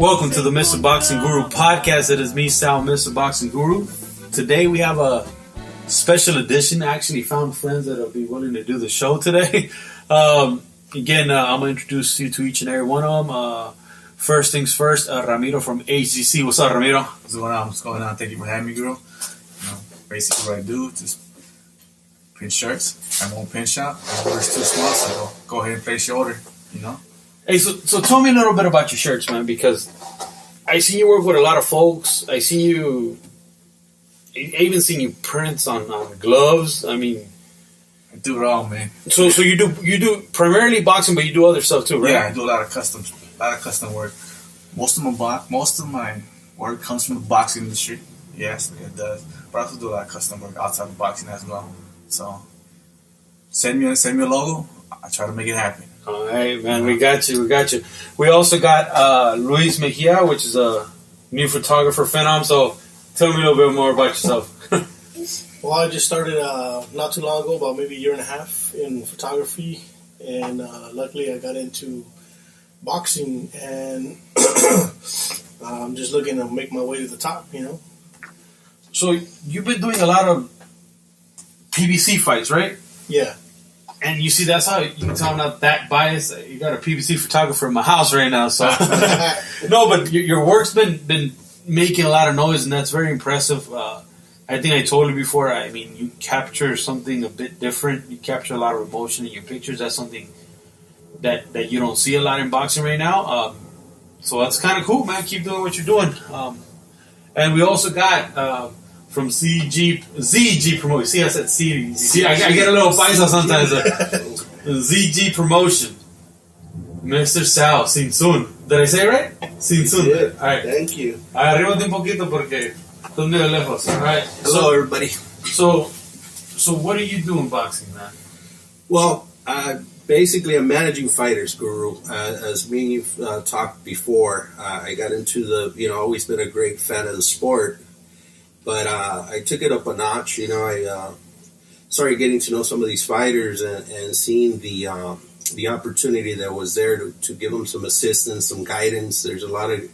Welcome to the MrBoxingguru podcast. It is me, Sal, MrBoxingguru. Today we have a special edition. I actually found friends that will be willing to do the show today. I'm going to introduce you to each and every one of them. First things first, Ramiro from HGC. What's up, Ramiro? What's going on? What's going on? Thank you for having me, Guru. Basically what I do, just print shirts. I have my own print shop. My order's too small, so go ahead and place your order, Hey, so tell me a little bit about your shirts, man, because I see you work with a lot of folks. I even seen you print on gloves. I mean, I do it all, man. So you do primarily boxing, but you do other stuff too, right? Yeah, I do a lot of custom work. Most of my work comes from the boxing industry. Yes, it does. But I also do a lot of custom work outside of boxing as well. So send me a logo. I try to make it happen. All right, man. We got you. We also got Luis Mejia, which is a new photographer, Phenom. So tell me a little bit more about yourself. Well, I just started not too long ago, about maybe a year and a half in photography, and luckily I got into boxing, and I'm just looking to make my way to the top, So you've been doing a lot of PBC fights, right? Yeah. And you see, that's how you can tell I'm not that biased. You got a PBC photographer in my house right now, so no. But your work's been making a lot of noise, and that's very impressive. I think I told you before. I mean, you capture something a bit different. You capture a lot of emotion in your pictures. That's something that you don't see a lot in boxing right now. So that's kind of cool, man. Keep doing what you're doing. And we also got. From ZG Promotion. See, I said C. See, I get a little paisa sometimes. ZG Promotion. Mr. Sal, sin soon. Did I say it right? Sin soon. Yeah, all right. Thank you. Arríbate un poquito porque estás medio lejos. All right. Hello, everybody. So what do you do in boxing, man? Well, basically, I'm managing fighters, Guru. As me and you've talked before, I got into always been a great fan of the sport. But I took it up a notch. I started getting to know some of these fighters and seeing the opportunity that was there to give them some assistance, some guidance. There's a lot of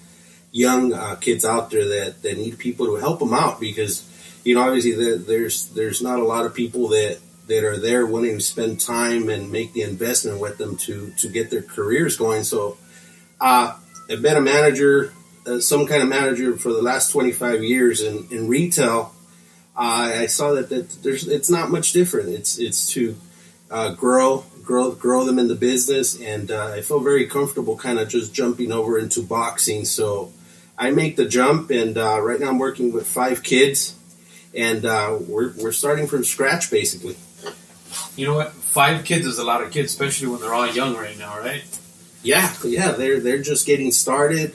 young kids out there that need people to help them out because, obviously there's not a lot of people that are there willing to spend time and make the investment with them to get their careers going. So I've been a manager. Some kind of manager for the last 25 years in retail. I saw that it's not much different. It's to grow them in the business, and I feel very comfortable kind of just jumping over into boxing. So I make the jump, and right now I'm working with 5 kids, and we're starting from scratch basically. You know what? 5 kids is a lot of kids, especially when they're all young right now, right? Yeah, they're just getting started.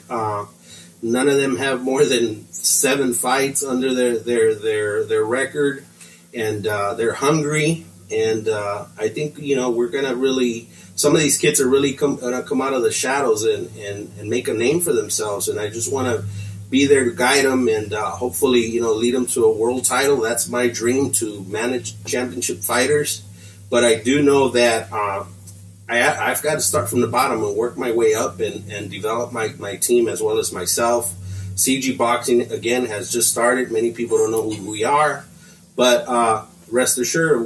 None of them have more than 7 fights under their record, and they're hungry. And I think we're gonna really. Some of these kids are really gonna come out of the shadows and make a name for themselves. And I just want to be there to guide them and hopefully lead them to a world title. That's my dream, to manage championship fighters. But I do know that. I've got to start from the bottom and work my way up and develop my team as well as myself. CG Boxing, again, has just started. Many people don't know who we are. But rest assured,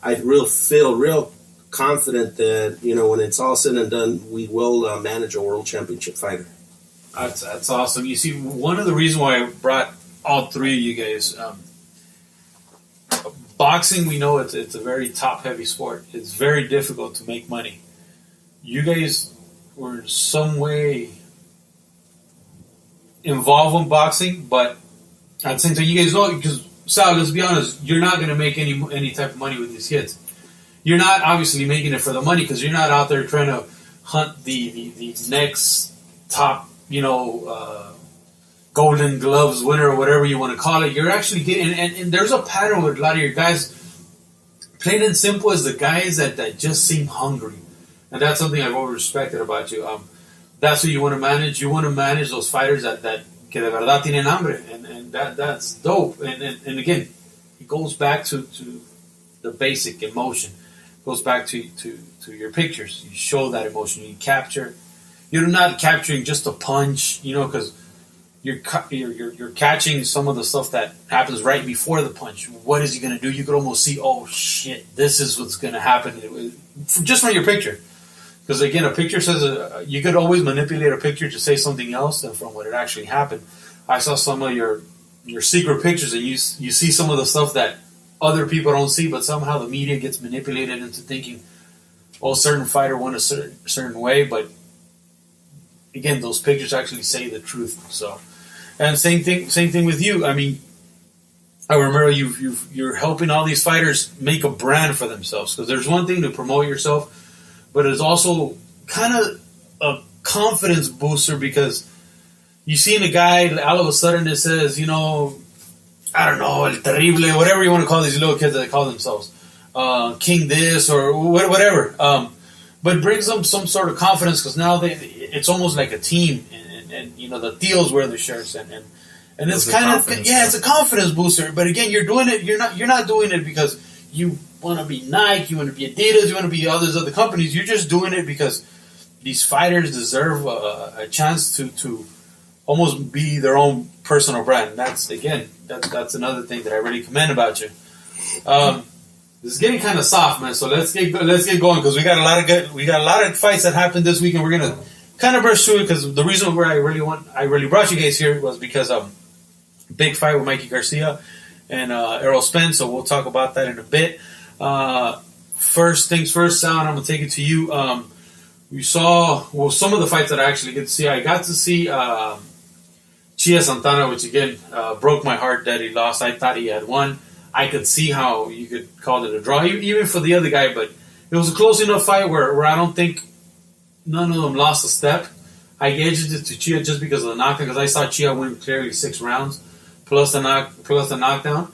I feel real confident that, when it's all said and done, we will manage a world championship fighter. That's awesome. You see, one of the reasons why I brought all 3 of you guys... boxing, we know it's a very top-heavy sport. It's very difficult to make money. You guys were in some way involved in boxing, but at the same time, you guys know, because, Sal, let's be honest, you're not going to make any type of money with these kids. You're not obviously making it for the money because you're not out there trying to hunt the next top, Golden Gloves winner or whatever you want to call it. You're actually getting, and there's a pattern with a lot of your guys, plain and simple, as the guys that just seem hungry. And that's something I've always respected about you. That's what you want to manage. You want to manage those fighters that que de verdad tienen hambre. And that's dope. And again, it goes back to the basic emotion. It goes back to your pictures. You show that emotion. You capture you're not capturing just a punch, because you're catching some of the stuff that happens right before the punch. What is he going to do? You could almost see, oh shit, this is what's going to happen just from your picture. Because again, a picture says you could always manipulate a picture to say something else than from what it actually happened. I saw some of your secret pictures, and you see some of the stuff that other people don't see, but somehow the media gets manipulated into thinking, oh, a certain fighter won a certain way, but again, those pictures actually say the truth. So, and same thing with you. I mean, I remember you're helping all these fighters make a brand for themselves, because there's one thing to promote yourself, but it's also kind of a confidence booster, because you see a guy, all of a sudden it says, I don't know, El Terrible, whatever you want to call these little kids that call themselves, King this or whatever. But it brings them some sort of confidence, because now it's almost like a team, and the Tios wear the shirts, and it's kind of it's a confidence booster. But again, you're doing it. You're not doing it because you want to be Nike, you want to be Adidas, you want to be all these other companies. You're just doing it because these fighters deserve a chance to almost be their own personal brand. That's another thing that I really commend about you. This is getting kind of soft, man. So let's get going, because we got a lot of fights that happened this week, and we're gonna kind of brush through it, because the reason where I really brought you guys here was because big fight with Mikey Garcia and Errol Spence. So we'll talk about that in a bit. First things first, Sal, I'm gonna take it to you. You saw some of the fights that I actually get to see. I got to see CHIA Santana, which again broke my heart that he lost. I thought he had won. I could see how you could call it a draw, even for the other guy, but it was a close enough fight where I don't think none of them lost a step. I gauged it to CHIA just because of the knockdown, because I saw CHIA win clearly 6 rounds, plus the knockdown,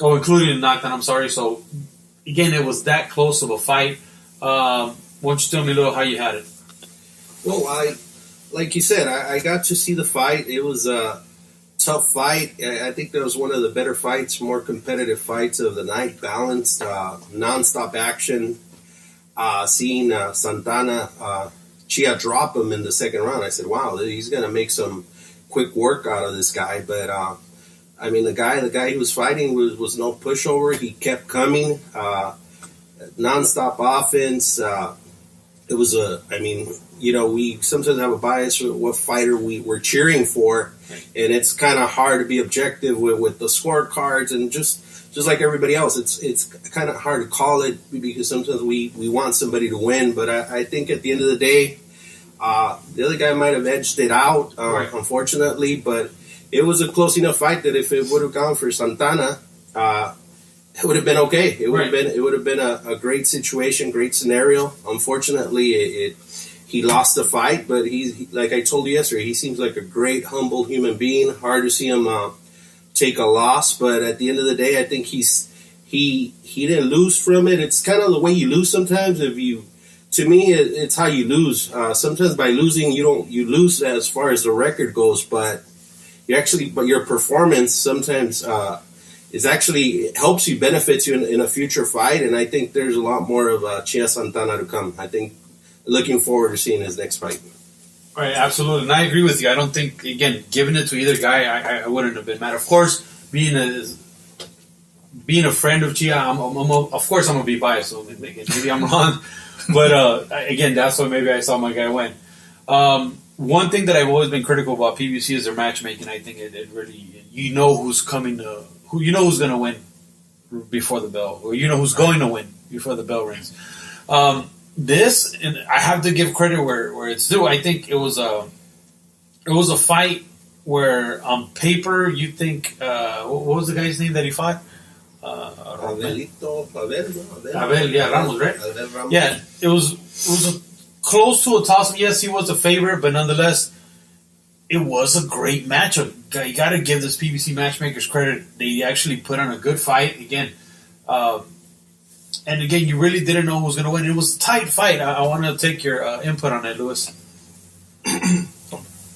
including the knockdown, I'm sorry. So, again, it was that close of a fight. Why don't you tell me a little how you had it? Well, like you said, I got to see the fight. It was a tough fight. I think that was one of the better fights, more competitive fights of the night. Balanced, non-stop action. Seeing Santana, CHIA drop him in the second round, I said, wow, he's going to make some quick work out of this guy. But, I mean, the guy he was fighting was no pushover. He kept coming. Non-stop offense. It was we sometimes have a bias for what fighter we're cheering for, and it's kind of hard to be objective with the scorecards, and just like everybody else, it's kind of hard to call it, because sometimes we want somebody to win, but I think at the end of the day, the other guy might have edged it out, unfortunately, but it was a close enough fight that if it would have gone for Santana, it would have been okay. It would have been a great situation, great scenario. Unfortunately, he lost the fight, but he like I told you yesterday, he seems like a great, humble human being. Hard to see him take a loss, but at the end of the day, I think he didn't lose from it. It's kind of the way you lose sometimes. To me, it's how you lose. Sometimes by losing, you lose as far as the record goes, but your performance sometimes it helps you, benefits you in a future fight, and I think there's a lot more of CHIA Santana to come. I think looking forward to seeing his next fight. Right, absolutely, and I agree with you. I don't think, again, giving it to either guy, I wouldn't have been mad. Of course, being a friend of CHIA, of course I'm gonna be biased. So maybe I'm wrong, but again, that's why maybe I saw my guy win. One thing that I've always been critical about PBC is their matchmaking. I think it really, who's coming to. Who's going to win before the bell, or who's going to win before the bell rings. This, and I have to give credit where it's due. I think it was a fight where on paper you think what was the guy's name that he fought? Abel, yeah, Ramos, right? Ramos. Yeah, it was close to a toss-up. Yes, he was a favorite, but nonetheless, it was a great matchup. You got to give this PBC matchmakers credit. They actually put on a good fight again. And again, you really didn't know who was going to win. It was a tight fight. I want to take your input on it, Louis.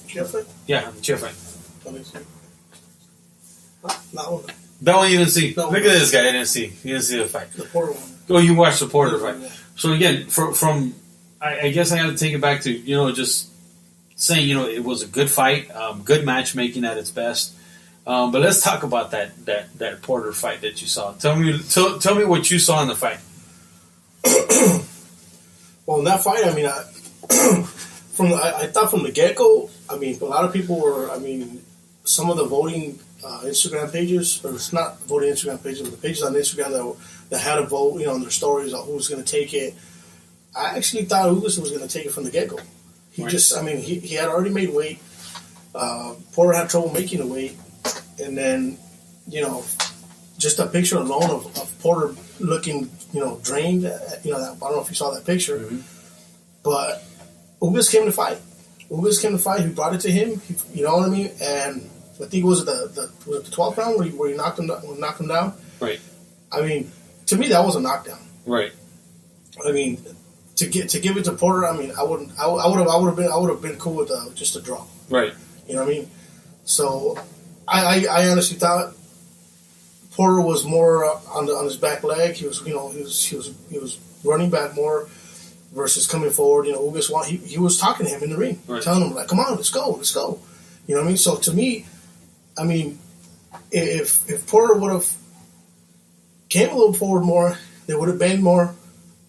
CHIA fight? Yeah, the CHIA fight. That one you didn't see. No. Look at this guy. I didn't see. He didn't see the fight. The Porter one. Oh, you watched the Porter fight. Yeah. So again, from I guess I got to take it back to, just saying, it was a good fight, good matchmaking at its best. But let's talk about that Porter fight that you saw. Tell me what you saw in the fight. Well, in that fight, I mean, I thought from the get-go, I mean, a lot of people were, some of the voting Instagram pages, or it's not voting Instagram pages, but the pages on Instagram that had a vote, on their stories on who was going to take it. I actually thought Ugas was going to take it from the get-go. He he had already made weight. Porter had trouble making the weight. And then, just a picture alone of Porter looking, drained. I don't know if you saw that picture. Mm-hmm. But Ugas came to fight. He brought it to him. You know what I mean? And I think it was the 12th round where he knocked him down. Right. I mean, to me that was a knockdown. Right. I mean, to give it to Porter, I mean, I would have been cool with just a draw. Right. You know what I mean? So I honestly thought Porter was more on his back leg. He was running back more versus coming forward. Ugas he was talking to him in the ring, right, telling him, like, come on, let's go. You know what I mean? So to me, I mean, if Porter would have came a little forward more, they would have banged more.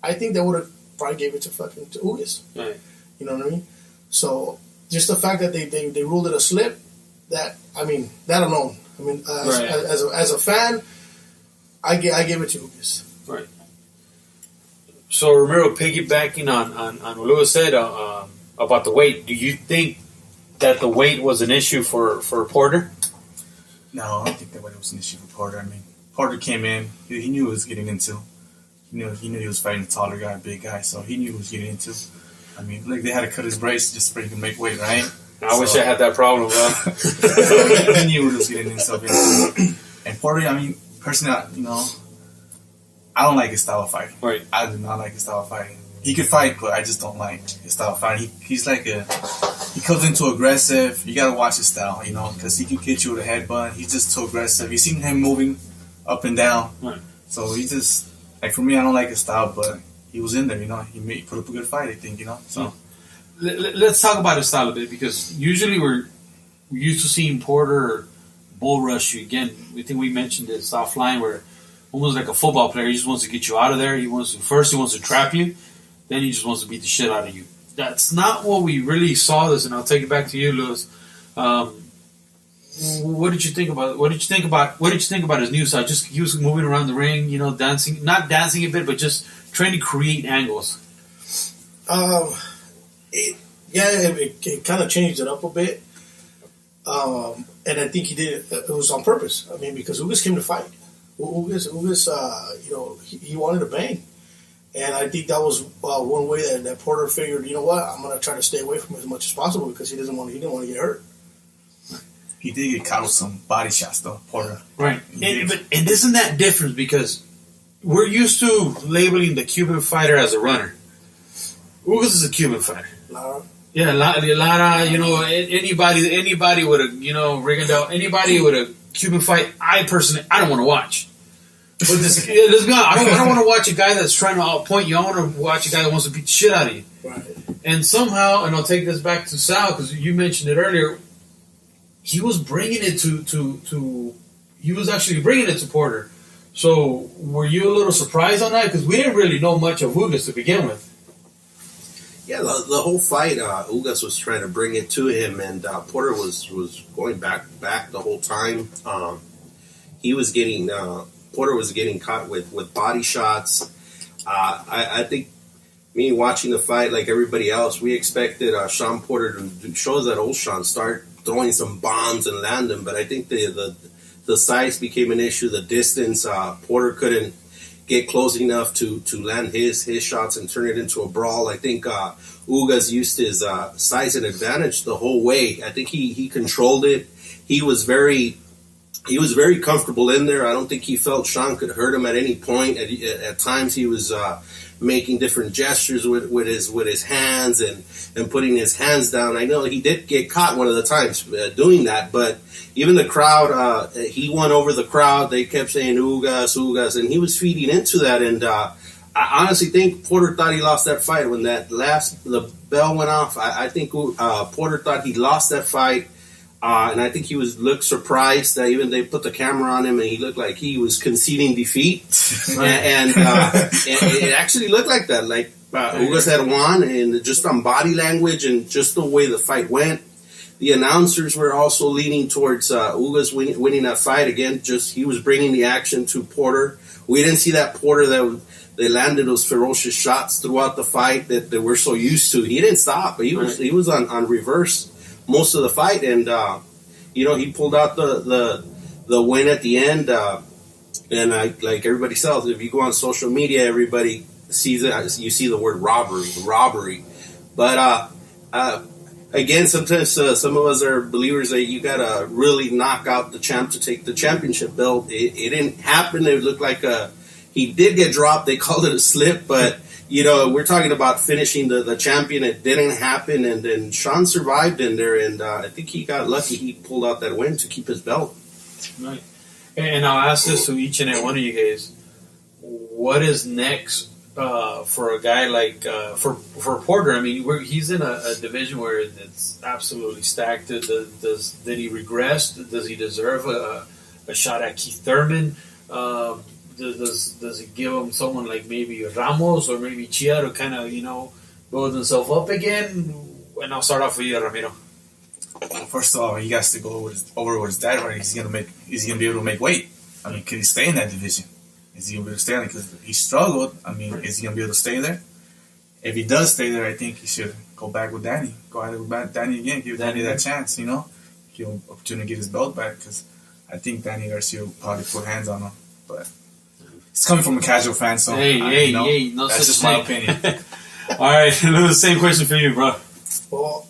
I think they would have probably gave it to Ugas. Right. You know what I mean? So just the fact that they ruled it a slip, that alone. I mean, as a fan, I give it to Ugas. Right. So, Ramiro, piggybacking on what Lewis said about the weight, do you think that the weight was an issue for Porter? No, I don't think that weight was an issue for Porter. I mean, Porter came in, he knew what he was getting into. He knew he was fighting a taller guy, a big guy, so he knew what he was getting into. I mean, like, they had to cut his brace just so he can make weight, right? I wish I had that problem, bro. So he knew what he was getting himself into. And Porter, I mean, personally, I don't like his style of fighting. Right. I do not like his style of fighting. He could fight, but I just don't like his style of fighting. He's like he comes in too aggressive. You gotta watch his style, because he can hit you with a headbutt. He's just too aggressive. You seen him moving up and down. Right. So he just, like, for me, I don't like his style, but he was in there, He put up a good fight, I think, So. Let's talk about his style a bit, because usually we're used to seeing Porter bull rush you. Again, we think we mentioned this offline, where almost like a football player, he just wants to get you out of there. He wants to trap you, then he just wants to beat the shit out of you. That's not what we really saw this, and I'll take it back to you, Lewis. What did you think about? What did you think about his new side? Just he was moving around the ring, dancing, not dancing a bit, but just trying to create angles. It kind of changed it up a bit, and I think he did it. It was on purpose. I mean, because Ugas came to fight. Ugas, he wanted to bang, and I think that was one way that Porter figured. You know what? I'm going to try to stay away from him as much as possible because he didn't want to get hurt. He did get caught with some body shots, though, Porter. Right, and isn't that different, because we're used to labeling the Cuban fighter as a runner. Ugas is a Cuban fighter. Lara. Yeah, Lara, anybody with a, Rigondeaux, anybody with a Cuban fight, I don't want to watch. But let's be honest, I don't want to watch a guy that's trying to outpoint you. I want to watch a guy that wants to beat the shit out of you. Right. And somehow, and I'll take this back to Sal, because you mentioned it earlier, he was bringing it he was actually bringing it to Porter. So, were you a little surprised on that? Because we didn't really know much of Ugas to begin with. Yeah, the whole fight, Ugas was trying to bring it to him, and Porter was going back the whole time. Porter was getting caught with body shots. I think me watching the fight, like everybody else, we expected Sean Porter to show that old Sean, start throwing some bombs and land them, but I think the size became an issue, the distance. Porter couldn't get close enough to land his shots and turn it into a brawl. I think Ugas used his size and advantage the whole way. I think he controlled it. He was very comfortable in there. I don't think he felt Sean could hurt him at any point. At times he was making different gestures with his hands and putting his hands down. I know he did get caught one of the times doing that, but even the crowd, he won over the crowd. They kept saying Ugas, and he was feeding into that. And I honestly think Porter thought he lost that fight when the bell went off. I think Porter thought he lost that fight, and I think he looked surprised that even they put the camera on him and he looked like he was conceding defeat, and it actually looked like that. Like Ugas had won, and just on body language and just the way the fight went. The announcers were also leaning towards Ugas winning that fight again. Just he was bringing the action to Porter. We didn't see that Porter they landed those ferocious shots throughout the fight that we're so used to. He didn't stop. He was on reverse most of the fight, and he pulled out the win at the end. And like everybody else, if you go on social media, everybody sees it. You see the word robbery. But again, sometimes some of us are believers that you gotta really knock out the champ to take the championship belt. It didn't happen. It looked like he did get dropped. They called it a slip, but we're talking about finishing the champion. It didn't happen, and then Sean survived in there, and I think he got lucky. He pulled out that win to keep his belt. Right. And I'll ask this to each and every one of you guys: what is next for a guy like for Porter? I mean, he's in a division where it's absolutely stacked. Did he regress? Does he deserve a shot at Keith Thurman? Does it give him someone like maybe Ramos or maybe CHIA to kind of build himself up again? And I'll start off with you, Ramiro. Well, first of all, he has to go over with his dad, right? He's gonna be able to make weight. I mean, can he stay in that division? Is he going to be able to stay there? Because he struggled. I mean, is he going to be able to stay there? If he does stay there, I think he should go back with Danny. Go ahead with Danny again. Give Danny that chance, Give him an opportunity to get his belt back, because I think Danny Garcia will probably put hands on him. But it's coming from a casual fan, so no that's just my opinion. All right, the same question for you, bro. Well,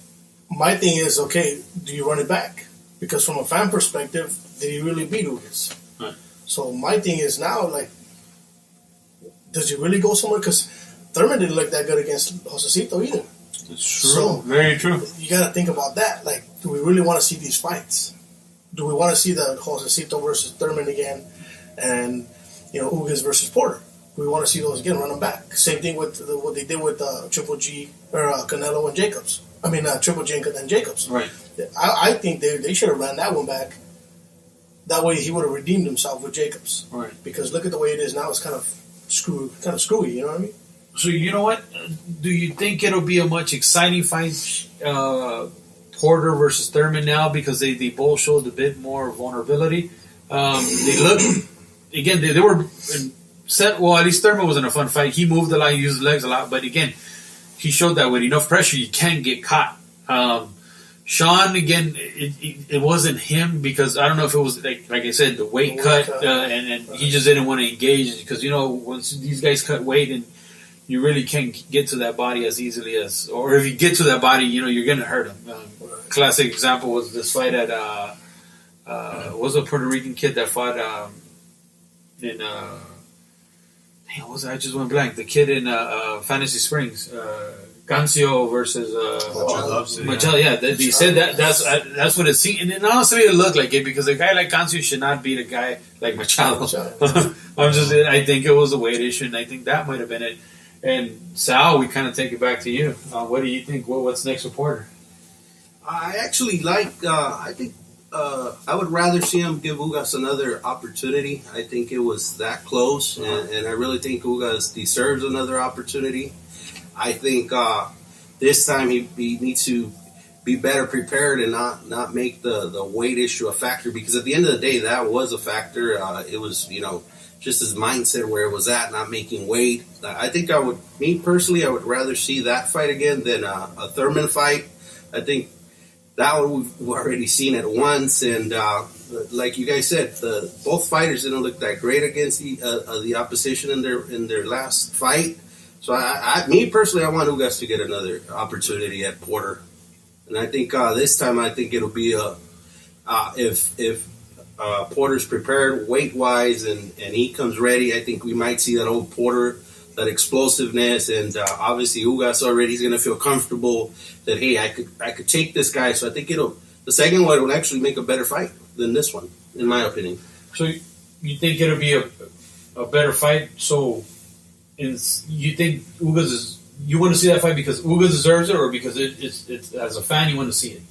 my thing is, okay, do you run it back? Because from a fan perspective, did he really beat Ugas? Right. So my thing is now, like, does he really go somewhere? Because Thurman didn't look that good against Josecito either. It's true. So, very true. You got to think about that. Like, do we really want to see these fights? Do we want to see the Josecito versus Thurman again, and Ugas versus Porter? Do we want to see those again? Run them back. Same thing with what they did with Triple G or Canelo and Jacobs. I mean, Triple G and Jacobs. Right. I think they should have ran that one back. That way he would have redeemed himself with Jacobs. Right. Because look at the way it is now. It's kind of screwy. You know what I mean? So you know what? Do you think it'll be a much exciting fight, Porter versus Thurman now, because they both showed a bit more vulnerability? They look again. They were set. Well, at least Thurman was in a fun fight. He moved a lot, he used his legs a lot, but again, he showed that with enough pressure, you can't get caught. Sean, again, it wasn't him, because I don't know if it was, like I said, the weight cut, and he just didn't want to engage, because, once these guys cut weight, and you really can't get to that body as easily as, or if you get to that body, you're going to hurt him. Classic example was this fight at, was a Puerto Rican kid that fought in, I just went blank. The kid in Fantasy Springs, Garcia versus Machado. Yeah, they said that's what it seemed, and honestly, it looked like it, because a guy like Garcia should not beat a guy like Machado. I think it was a weight issue, and I think that might have been it. And Sal, we kind of take it back to you. What do you think? What's next for Porter? I actually like. I think I would rather see him give Ugas another opportunity. I think it was that close, and I really think Ugas deserves another opportunity. I think this time he needs to be better prepared and not make the weight issue a factor, because at the end of the day, that was a factor. It was, just his mindset where it was at, not making weight. I think I would rather see that fight again than a Thurman fight. I think that one we've already seen it once, and like you guys said, both fighters didn't look that great against the opposition in their last fight. So me personally, I want Ugas to get another opportunity at Porter, and I think this time it'll be if Porter's prepared weight wise and he comes ready, I think we might see that old Porter, that explosiveness, and obviously Ugas already is going to feel comfortable that, hey, I could take this guy. So I think the second one will actually make a better fight than this one, in my opinion. So you think it'll be a better fight? So you think Ugas is? You want to see that fight because Ugas deserves it, or because it's as a fan you want to see it?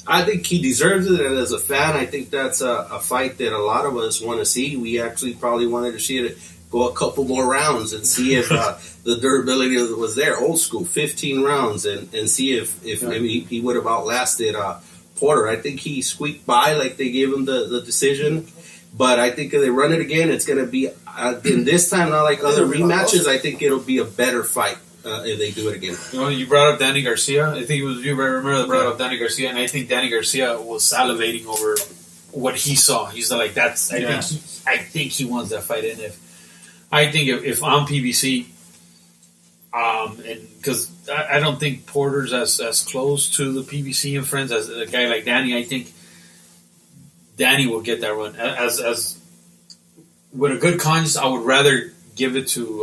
I think he deserves it, and as a fan, I think that's a fight that a lot of us want to see. We actually probably wanted to see it go a couple more rounds and see if the durability was there. Old school, 15 rounds, and see if maybe he would have outlasted Porter. I think he squeaked by, like they gave him the decision. But I think if they run it again, it's going to be, in this time, not like other rematches, I think it'll be a better fight if they do it again. You know, you brought up Danny Garcia. I think it was you, remember, that brought up Danny Garcia, and I think Danny Garcia was salivating over what he saw. He's like, I think he wants that fight. And if I'm PBC, and because I don't think Porter's as close to the PBC and friends as a guy like Danny, I think Danny will get that run. As with a good conscience, I would rather give it to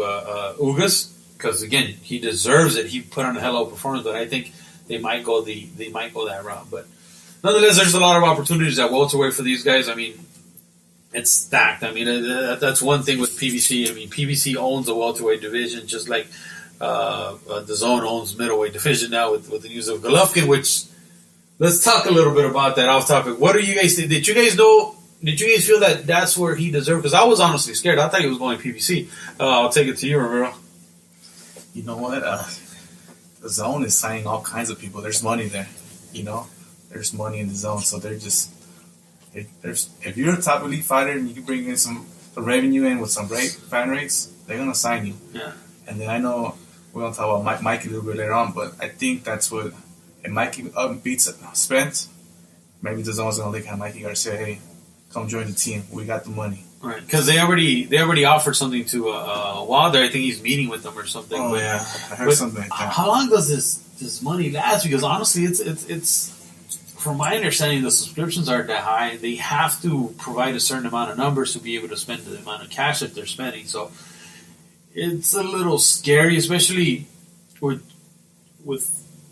Ugas because again, he deserves it. He put on a hell of a performance, but I think they might go that route. But nonetheless, there's a lot of opportunities at welterweight for these guys. I mean, it's stacked. I mean, that's one thing with PBC. I mean, PBC owns the welterweight division, just like DAZN owns middleweight division now with the news of Golovkin, which. Let's talk a little bit about that off topic. What do you guys think? Did you guys feel that that's where he deserved? Because I was honestly scared. I thought he was going PBC. I'll take it to you, Romero. You know what? The zone is signing all kinds of people. There's money there. You know, there's money in the zone. So they're just if you're a top elite fighter and you can bring in some revenue in with some fan rates, they're gonna sign you. Yeah. And then I know we're gonna talk about Mikey a little bit later on, but I think that's what. If Mikey beats Spence, maybe the zone's gonna look at Mikey Garcia. Hey, come join the team. We got the money. Right, because they already offered something to Wilder. I think he's meeting with them or something. Oh yeah, I heard something like that. How long does this money last? Because honestly, it's from my understanding, the subscriptions aren't that high. They have to provide a certain amount of numbers to be able to spend the amount of cash that they're spending. So it's a little scary, especially with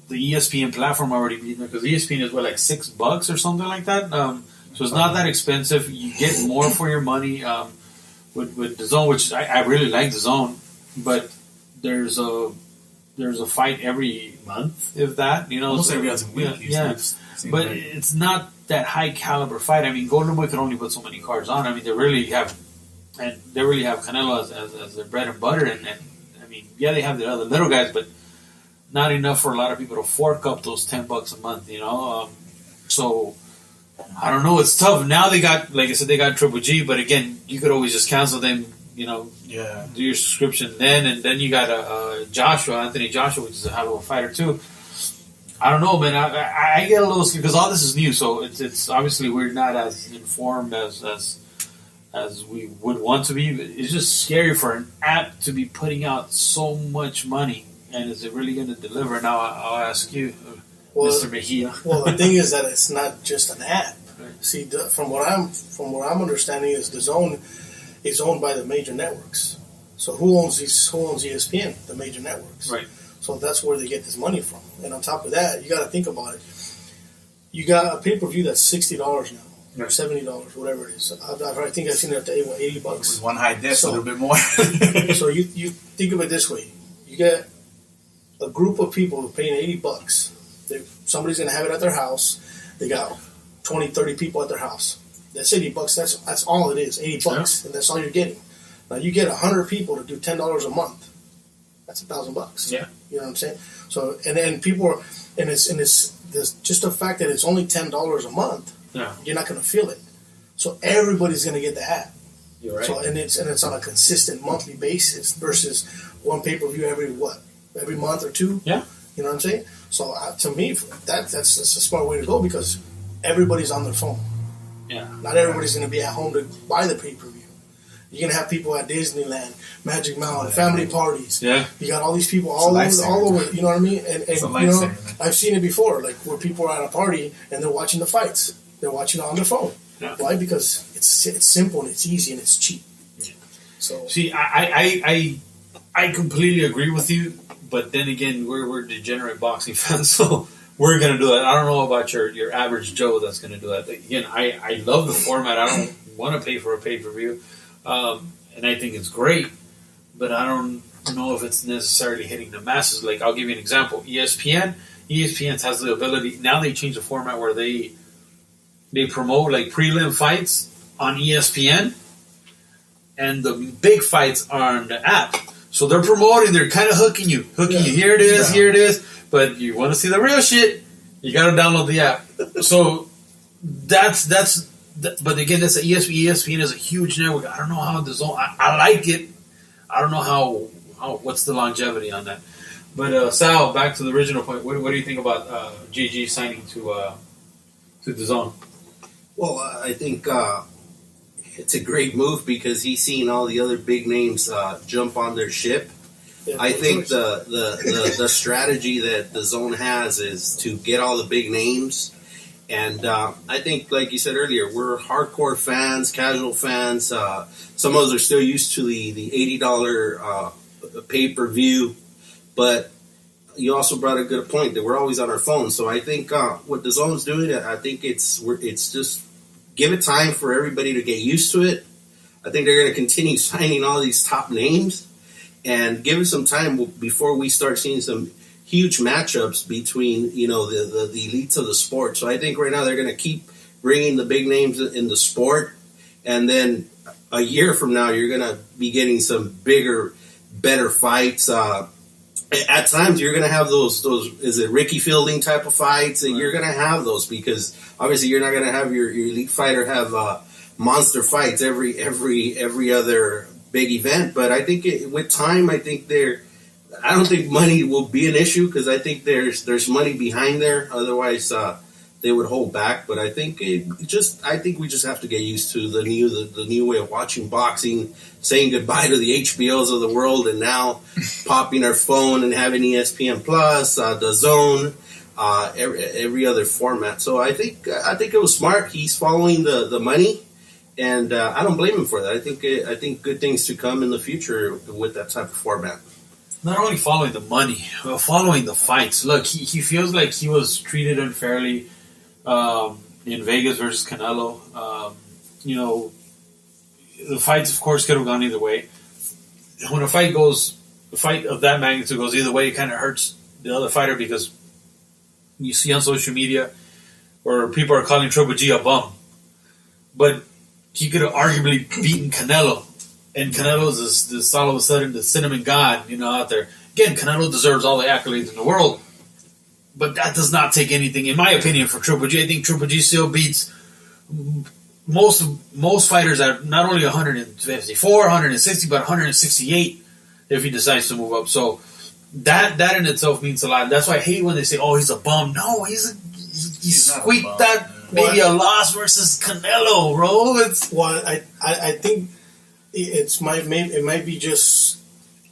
the ESPN platform already being there, because ESPN is like $6 or something like that. So it's not that expensive. You get more for your money with DAZN, which I really like DAZN, but there's a fight every month, if that, you know. Almost every other week. Yeah. But it's not that high caliber fight. I mean, Golden Boy can only put so many cards on. I mean, they really have Canelo as their bread and butter, and I mean, yeah, they have the other little guys, but not enough for a lot of people to fork up those $10 a month, you know. So I don't know. It's tough. Now they got, like I said, they got Triple G, but again, you could always just cancel them, you know. Yeah. Do your subscription then, and then you got Anthony Joshua, which is a hell of a fighter too. I don't know, man. I get a little scared because all this is new, so it's obviously we're not as informed as we would want to be. It's just scary for an app to be putting out so much money. And is it really going to deliver? Now I'll ask you, Mr. Mejia. Well, the thing is that it's not just an app. Right. See, from what I'm understanding is DAZN is owned by the major networks. So who owns ESPN? The major networks. Right. So that's where they get this money from. And on top of that, you got to think about it. You got a pay-per-view that's $60 now, or $70, whatever it is. I think I've seen it at $80. With one high desk, so, a little bit more. So you think of it this way: you get a group of people paying $80. Somebody's going to have it at their house. They got 20, 30 people at their house. That's $80. That's all it is, $80, and that's all you're getting. Now you get 100 people to do $10 a month. That's $1,000. Yeah, you know what I'm saying. So and then people are, and it's just the fact that it's only $10 a month. Yeah, you're not going to feel it. So everybody's going to get the app. You're right. So and it's on a consistent monthly basis versus one pay-per-view every month or two. Yeah. You know what I'm saying? So to me, that's a smart way to go because everybody's on their phone. Yeah. Not everybody's going to be at home to buy the pay-per-view. You're going to have people at Disneyland, Magic Mountain, family parties. Yeah. You got all these people all over, you know what I mean? And you know, I've seen it before, like where people are at a party and they're watching the fights. They're watching it on their phone. Yeah. Why? Because it's simple and it's easy and it's cheap. Yeah. So see, I completely agree with you, but then again, we're degenerate boxing fans, so we're going to do it. I don't know about your average Joe that's going to do that. Again, I love the format. I don't want to pay for a pay-per-view, and I think it's great, but I don't know if it's necessarily hitting the masses. Like, I'll give you an example. ESPN has the ability, now they change the format where they promote like prelim fights on ESPN, and the big fights are on the app. So they're promoting, they're kind of hooking you. Here it is. But you want to see the real shit, you got to download the app. So but again, that's ESPN is a huge network. I don't know how I like it. I don't know how what's the longevity on that. But Sal, back to the original point. What do you think about GG signing to the zone? Well, I think it's a great move because he's seen all the other big names jump on their ship. Yeah, I think the strategy that the zone has is to get all the big names. And I think, like you said earlier, we're hardcore fans, casual fans. Some of us are still used to the $80 pay-per-view. But you also brought a good point that we're always on our phones. So I think what the zone's doing, I think it's just give it time for everybody to get used to it. I think they're going to continue signing all these top names and give it some time before we start seeing some huge matchups between, the elites of the sport. So I think right now they're going to keep bringing the big names in the sport, and then a year from now you're going to be getting some bigger, better fights. At times you're going to have those is it Ricky Fielding type of fights, and you're going to have those because obviously you're not going to have your elite fighter have monster fights every other big event. But I think with time, I don't think money will be an issue because I think there's money behind there. Otherwise, they would hold back. But I think we just have to get used to the new way of watching boxing, saying goodbye to the HBOs of the world, and now popping our phone and having ESPN Plus, the Zone, every other format. So I think it was smart. He's following the money. And I don't blame him for that. I think good things to come in the future with that type of format. Not only following the money, but following the fights. Look, he feels like he was treated unfairly in Vegas versus Canelo. The fights, of course, could have gone either way. When a fight of that magnitude goes either way, it kind of hurts the other fighter because you see on social media where people are calling Triple G a bum. But he could have arguably beaten Canelo. And Canelo's this all of a sudden the cinnamon god, out there. Again, Canelo deserves all the accolades in the world. But that does not take anything, in my opinion, for Triple G. I think Triple G still beats most fighters at not only 154, 160, but 168 if he decides to move up. So that in itself means a lot. That's why I hate when they say, "Oh, he's a bum." No, he squeaked that. Maybe a loss versus Canelo, bro. I think it might be just,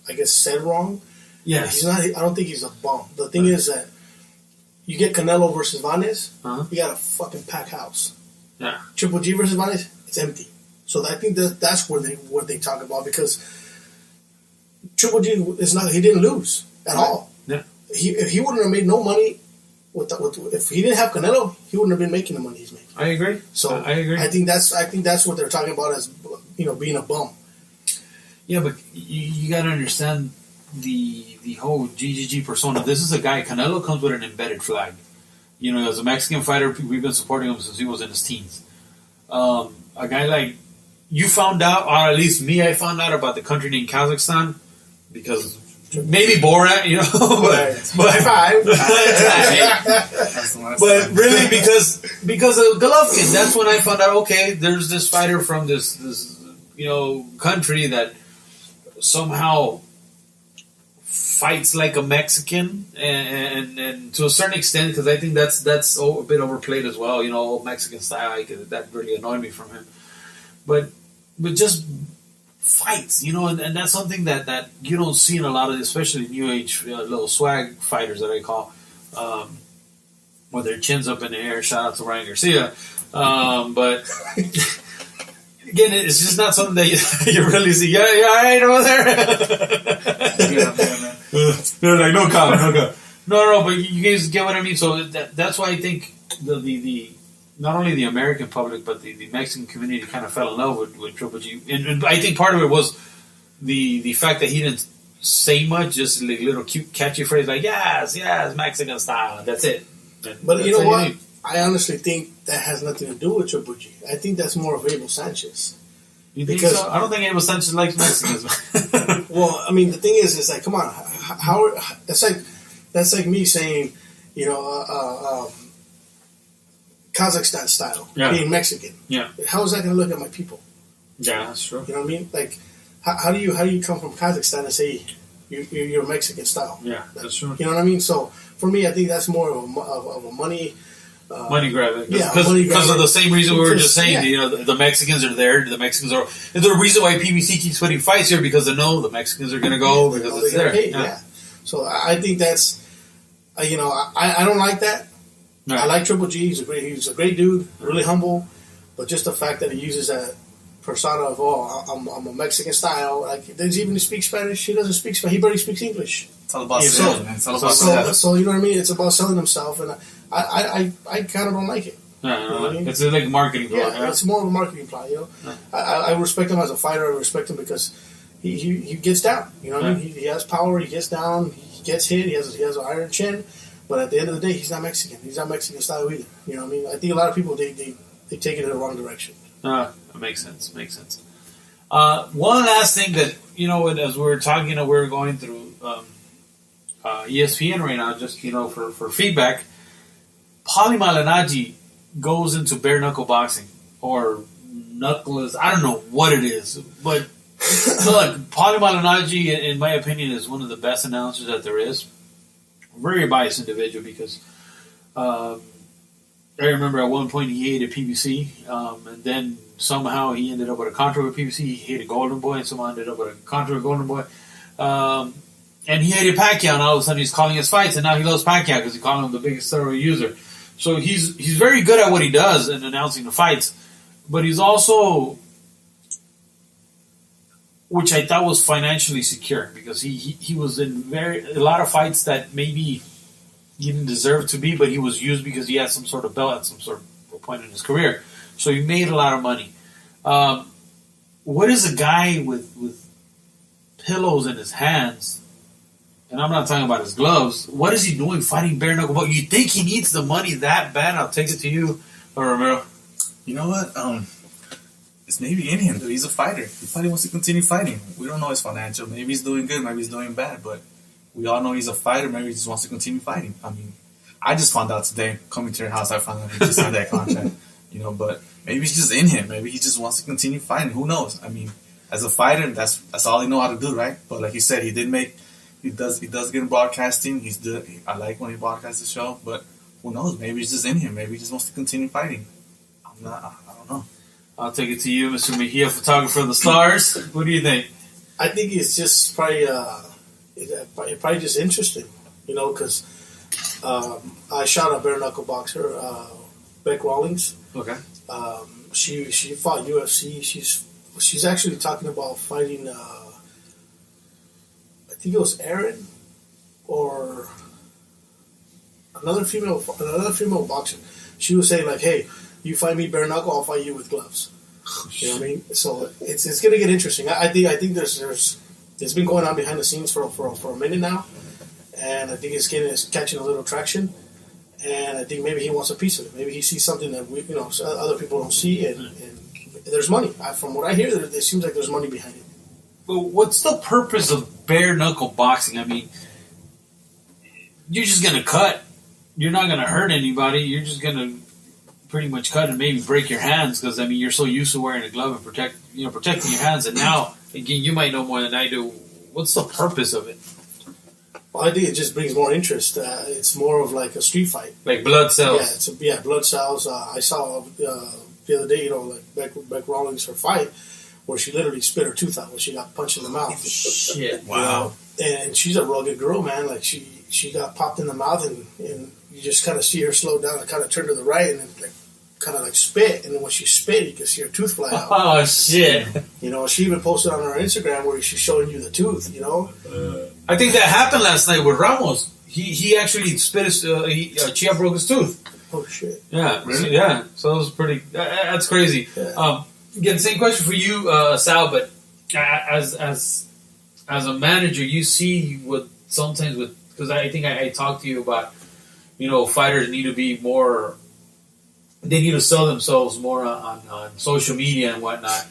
I guess, said wrong. Yeah, he's not. I don't think he's a bum. The thing is that you get Canelo versus Vanes, you got a fucking packed house. Yeah. Triple G versus Vanes, it's empty. So I think that's what they talk about because Triple G is not. He didn't lose at all. Yeah. If he wouldn't have made no money. If he didn't have Canelo, he wouldn't have been making the money he's making. I agree. So I agree. I think that's what they're talking about as being a bum. Yeah, but you got to understand the whole GGG persona. This is a guy. Canelo comes with an embedded flag. As a Mexican fighter, we've been supporting him since he was in his teens. A guy like you found out, or at least me, I found out about the country named Kazakhstan because. Maybe Borat, but really because of Golovkin, that's when I found out. Okay, there's this fighter from this country that somehow fights like a Mexican, and to a certain extent, because I think that's a bit overplayed as well. Mexican style, that really annoyed me from him, but just. Fights, and that's something that you don't see in a lot of, especially new age little swag fighters that I call, with their chins up in the air. Shout out to Ryan Garcia, but again, it's just not something that you really see. Yeah, all right over there. They're like no comment. No, but you guys get what I mean. So that's why I think the not only the American public, but the Mexican community kind of fell in love with Triple G. And I think part of it was the fact that he didn't say much, just like little cute catchy phrase like yes, Mexican style. That's it. But you know what? I honestly think that has nothing to do with Triple G. I think that's more of Abel Sanchez. You think so? I don't think Abel Sanchez likes Mexicans. Well, I mean, the thing is like, come on, how that's like me saying, you know, Kazakhstan style, being Mexican. Yeah. How is that going to look at my people? Yeah, that's true. You know what I mean? Like, how do you come from Kazakhstan and say you're Mexican style? Yeah, that's true. You know what I mean? So for me, I think that's more of a money. Money grabbing, because of the same reason we were just saying. You know, the Mexicans are there. The Mexicans are. And the reason why PBC keeps putting fights here because they know the Mexicans are going to go because it's there. Yeah. So I think that's, you know, I don't like that. Right. I like Triple G. He's a great dude, really humble, but just the fact that he uses that persona of I'm a Mexican style. Like, does he even speak Spanish? He doesn't speak Spanish. He barely speaks English. It's all about selling. It's all about selling. So you know what I mean? It's about selling himself, and I kind of don't like it. You know what I mean? It's like a marketing plot. Yeah, it's more of a marketing plot. You know, I respect him as a fighter. I respect him because he gets down. You know what I mean? He has power. He gets down. He gets hit. He has an iron chin. But at the end of the day, he's not Mexican. He's not Mexican style either. You know what I mean? I think a lot of people they take it in the wrong direction. That makes sense. Makes sense. One last thing that, you know, as we're talking, we're going through ESPN right now, just, you know, for feedback. Paulie Malignaggi goes into bare knuckle boxing or knuckles. I don't know what it is, but look, Paulie Malignaggi, in my opinion, is one of the best announcers that there is. Very biased individual because I remember at one point he hated PBC, and then somehow he ended up with a contract with PBC. He hated Golden Boy, and somehow ended up with a contract with Golden Boy. And he hated Pacquiao, and all of a sudden he's calling his fights, and now he loves Pacquiao because he called him the biggest steroid user. So he's very good at what he does in announcing the fights, but he's also, which I thought was financially secure because he was in a lot of fights that maybe he didn't deserve to be, but he was used because he had some sort of belt at some sort of point in his career. So he made a lot of money. What is a guy with pillows in his hands, and I'm not talking about his gloves, what is he doing fighting bare knuckle? But you think he needs the money that bad? I'll take it to you, Romero. You know what? It's maybe in him, dude. He's a fighter. He probably wants to continue fighting. We don't know his financial. Maybe he's doing good. Maybe he's doing bad. But we all know he's a fighter. Maybe he just wants to continue fighting. I mean, I just found out today, coming to your house, I found out he just signed that contract. You know, but maybe it's just in him. Maybe he just wants to continue fighting. Who knows? I mean, as a fighter, that's all he know how to do, right? But like you said, he does get in broadcasting. I like when he broadcasts the show. But who knows? Maybe it's just in him. Maybe he just wants to continue fighting. I don't know. I'll take it to you, Mr. Mejia, photographer of the stars. What do you think? I think it's just probably just interesting, you know, because I shot a bare knuckle boxer, Beck Rawlings. Okay. She fought UFC. She's actually talking about fighting. I think it was Erin or another female boxer. She was saying like, "Hey, you fight me bare knuckle, I'll fight you with gloves." You know what I mean? So it's going to get interesting. I think there's it's been going on behind the scenes for a minute now, and I think it's catching a little traction. And I think maybe he wants a piece of it. Maybe he sees something that other people don't see, and there's money. From what I hear, it seems like there's money behind it. But what's the purpose of bare knuckle boxing? I mean, you're just going to cut. You're not going to hurt anybody. You're just going to pretty much cut and maybe break your hands because, I mean, you're so used to wearing a glove and protecting your hands. And now, again, you might know more than I do. What's the purpose of it? Well, I think it just brings more interest. It's more of like a street fight. Like blood cells. Yeah, blood cells. I saw the other day, like Beck Rawlings, her fight, where she literally spit her tooth out when she got punched in the mouth. Shit. Wow. And she's a rugged girl, man. Like she got popped in the mouth, and you just kind of see her slow down and kind of turn to the right, and then kind of spit. And then when she spit, you can see her tooth fly out. Oh shit! She even posted on her Instagram where she's showing you the tooth. I think that happened last night with Ramos. He actually spit his. CHIA broke his tooth. Oh shit! Yeah, really? Yeah. So it was pretty. That's crazy. Yeah. Again, same question for you, Sal. But as as a manager, you see what sometimes with, because I think I talked to you about, fighters need to be more, they need to sell themselves more on social media and whatnot.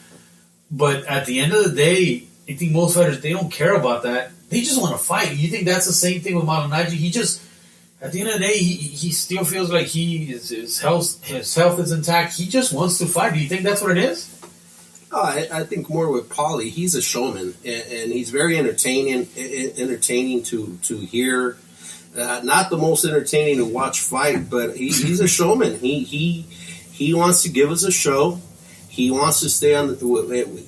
But at the end of the day, I think most fighters, they don't care about that. They just want to fight. You think that's the same thing with MALIGNAGGI? He just, at the end of the day, he still feels like his health is intact. He just wants to fight. Do you think that's what it is? I think more with Paulie. He's a showman, and he's very entertaining to hear. Not the most entertaining to watch fight, but he's a showman. He wants to give us a show. He wants to stay on,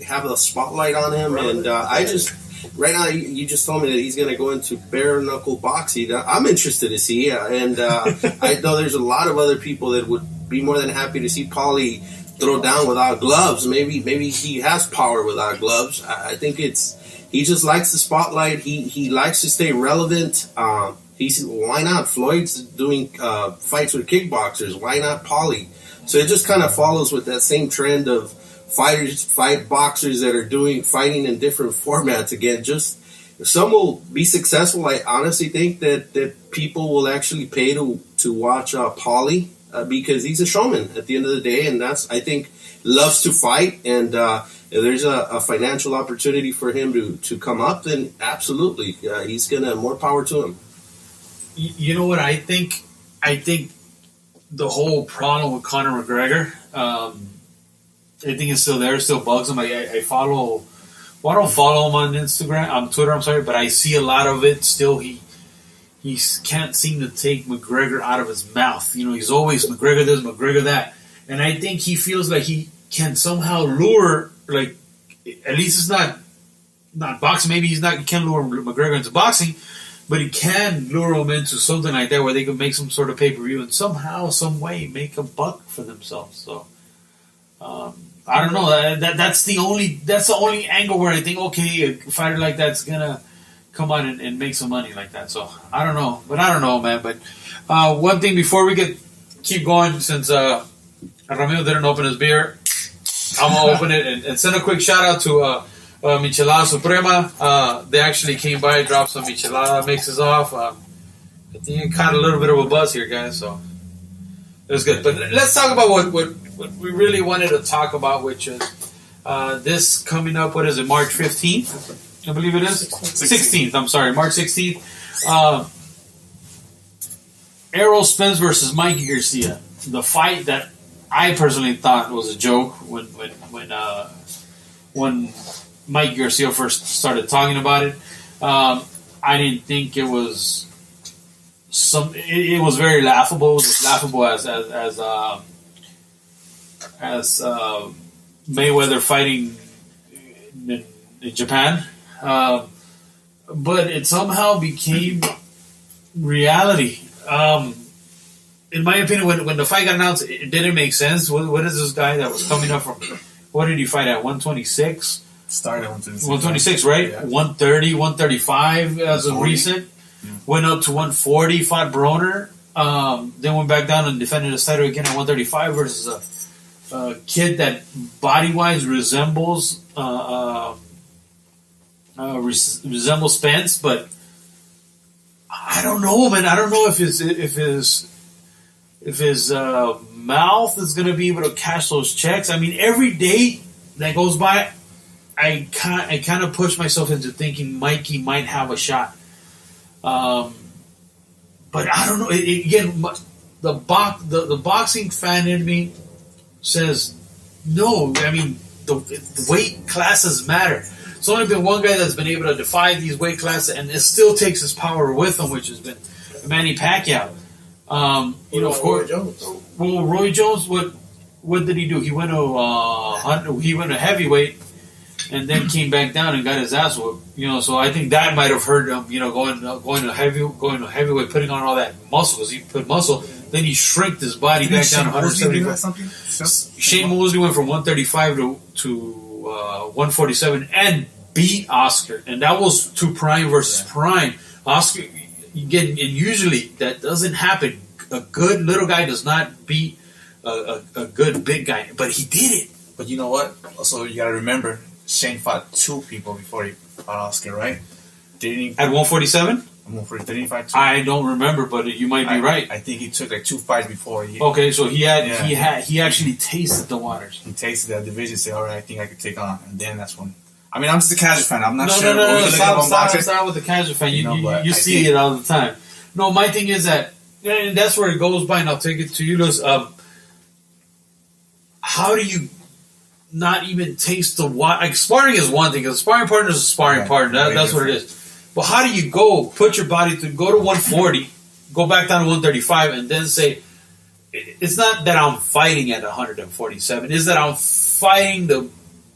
have a spotlight on him, and I just right now you just told me that he's going to go into bare knuckle boxing. I'm interested to see, and I know there's a lot of other people that would be more than happy to see Paulie throw down without gloves. Maybe he has power without gloves. I think he just likes the spotlight. He likes to stay relevant. Why not? Floyd's doing fights with kickboxers. Why not Paulie? So it just kind of follows with that same trend of fight boxers that are fighting in different formats. Again, just some will be successful. I honestly think that people will actually pay to watch Paulie because he's a showman at the end of the day, and I think loves to fight. And if there's a financial opportunity for him to come up, then absolutely, he's more power to him. You know what I think? I think the whole problem with Conor McGregor, I think it's still there, still bugs him. I follow, well, I don't follow him on Twitter, I'm sorry, but I see a lot of it still. He can't seem to take McGregor out of his mouth. He's always McGregor this, McGregor that. And I think he feels like he can somehow lure, like, at least it's not boxing. Maybe he can't lure McGregor into boxing, but he can lure him into something like that where they can make some sort of pay-per-view and somehow, some way, make a buck for themselves. So, I don't know. That's the only angle where I think, okay, a fighter like that's gonna come out and make some money like that. So I don't know, man. But one thing before we keep going, since Ramiro didn't open his beer, I'm gonna open it and send a quick shout out to Michelada Suprema. They actually came by, dropped some Michelada mixes off. I think it caught a little bit of a buzz here, guys, so it was good. But let's talk about what we really wanted to talk about, which is this coming up, what is it, March 15th? I believe it is? 16th, I'm sorry, March 16th. Errol Spence versus Mikey Garcia. The fight that I personally thought was a joke when Mike Garcia first started talking about it. I didn't think it was it was very laughable. It was as laughable as Mayweather fighting in Japan. But it somehow became reality. In my opinion, when the fight got announced, it didn't make sense. What is this guy that was coming up from? What did he fight at? 126? Started at 126. 126, right? Yeah. 130, 135 as of recent. Yeah. Went up to 140, fought Broner. Then went back down and defended his title again at 135 versus a kid that body-wise resembles Spence, but I don't know, man. I don't know if his mouth is going to be able to cash those checks. I mean, every day that goes by, I kind of push myself into thinking Mikey might have a shot. But I don't know. Again, the boxing fan in me says no. I mean, the weight classes matter. It's only been one guy that's been able to defy these weight classes, and it still takes his power with him, which has been Manny Pacquiao. Of course. Roy Jones. Well, Roy Jones, what did he do? He went to heavyweight, and then came back down and got his ass whooped. So I think that might have hurt him. Going to heavyweight, putting on all that muscle, because he put muscle. Then he shrinked his body back down to 175. Shane Mosley went from 135 to 147 and beat Oscar, and that was to Prime versus Prime. Oscar, and usually that doesn't happen. A good little guy does not beat a good big guy, but he did it. But you know what? Also, you gotta remember, Shane fought two people before he Oscar, right? Didn't At 147? I'm going for 35. I don't remember, but you might be right. I think he took like 2 fights before. Okay, so he actually tasted the waters. He tasted that division, said, all right, I think I could take on. And then that's when... I mean, I'm just a casual fan. I'm not sure. No. Stop with the casual fan. You see it all the time. No, my thing is that, and that's where it goes by, and I'll take it to you, Lewis. How do you not even taste the water? Like, sparring is one thing, because a sparring partner is a sparring partner. That's what it is. But how do you put your body to go to 140, go back down to 135, and then say, it's not that I'm fighting at 147, it's that I'm fighting the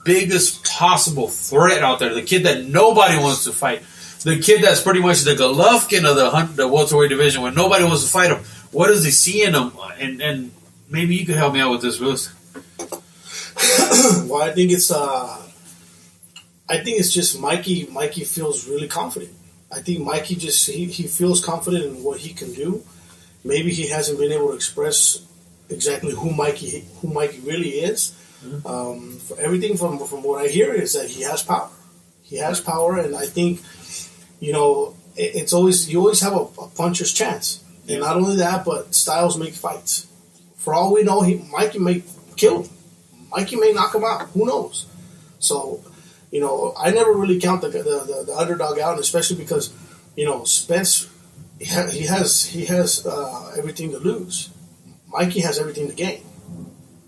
biggest possible threat out there, the kid that nobody wants to fight, the kid that's pretty much the Golovkin of the welterweight division when nobody wants to fight him. What does he see in him? And maybe you could help me out with this, Willis. Well, I think it's just Mikey. Mikey feels really confident. I think Mikey he feels confident in what he can do. Maybe he hasn't been able to express exactly who Mikey really is. For everything from what I hear is that he has power. He has power, and I think you always have a puncher's chance. And not only that, but styles make fights. For all we know, Mikey may kill him. Mikey may knock him out. Who knows? So, I never really count the underdog out, especially because, Spence, he has everything to lose. Mikey has everything to gain.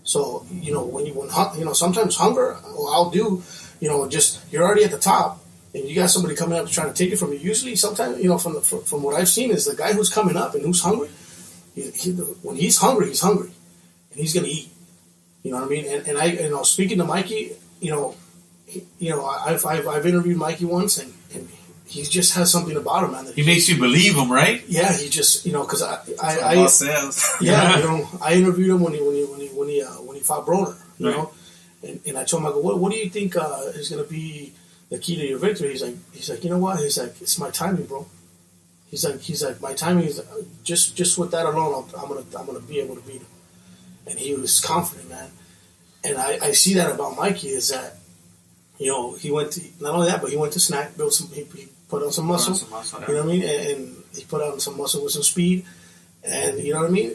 So, sometimes hunger will outdo, just you're already at the top and you got somebody coming up trying to take it from you. Usually, sometimes, from what I've seen is the guy who's coming up and who's hungry, when he's hungry, and he's going to eat. You know what I mean? And I, speaking to Mikey, I've interviewed Mikey once, and he just has something about him, man. He makes you believe him, right? Yeah, he just, because I interviewed him when he fought Broner, you know, and I told him, I go, what do you think is going to be the key to your victory? He's like, you know what? He's like, it's my timing, bro. He's like, my timing is just with that alone, I'm gonna be able to beat him. And he was confident, man. And I see that about Mikey is that, he went to, not only that, but he went to snack, he put on some muscle. You know what I mean? And he put on some muscle with some speed. And you know what I mean?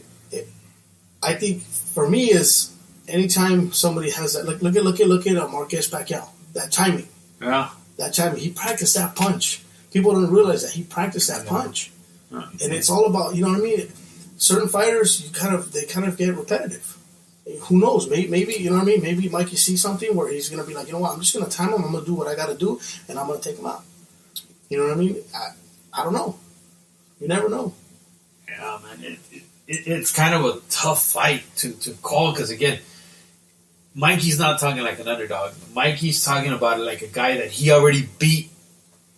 I think for me is anytime somebody has that, look at Marquez Pacquiao, that timing. Yeah. That timing. He practiced that punch. People don't realize that he practiced that punch. And it's all about, you know what I mean? Certain fighters, they kind of get repetitive. Who knows? Maybe you know what I mean? Maybe Mikey sees something where he's going to be like, you know what? I'm just going to time him. I'm going to do what I got to do, and I'm going to take him out. You know what I mean? I don't know. You never know. Yeah, man. It's kind of a tough fight to call because, again, Mikey's not talking like an underdog. Mikey's talking about it like a guy that he already beat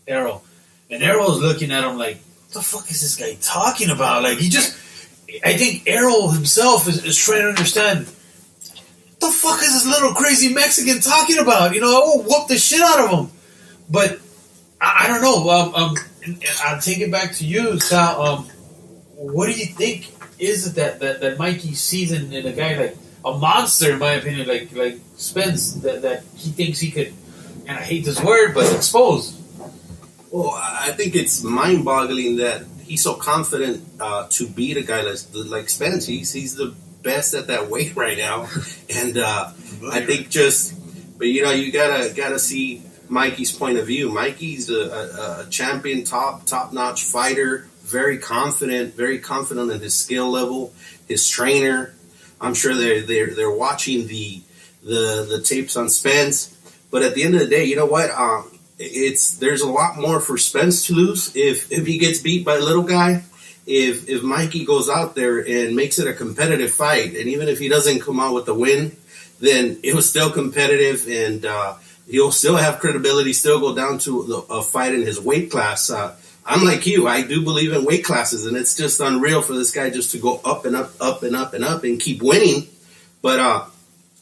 Errol. And Errol's looking at him like, what the fuck is this guy talking about? Like, I think Errol himself is trying to understand, what the fuck is this little crazy Mexican talking about? I will whoop the shit out of him. But, I don't know. I'll take it back to you, Sal. What do you think is it that Mikey sees in a guy like a monster, in my opinion, like Spence, that he thinks he could, and I hate this word, but expose? Well, I think it's mind-boggling that he's so confident to beat a guy like Spence. He's the best at that weight right now, and I think but you gotta see Mikey's point of view. Mikey's a champion, top-notch fighter, very confident in his skill level. His trainer, I'm sure they're watching the tapes on Spence, but at the end of the day, you know what? There's a lot more for Spence to lose if he gets beat by a little guy. If Mikey goes out there and makes it a competitive fight, and even if he doesn't come out with the win, then it was still competitive, and he'll still have credibility, still go down to a fight in his weight class. I'm like you, I do believe in weight classes, and it's just unreal for this guy just to go up and up, up and up and up and keep winning. But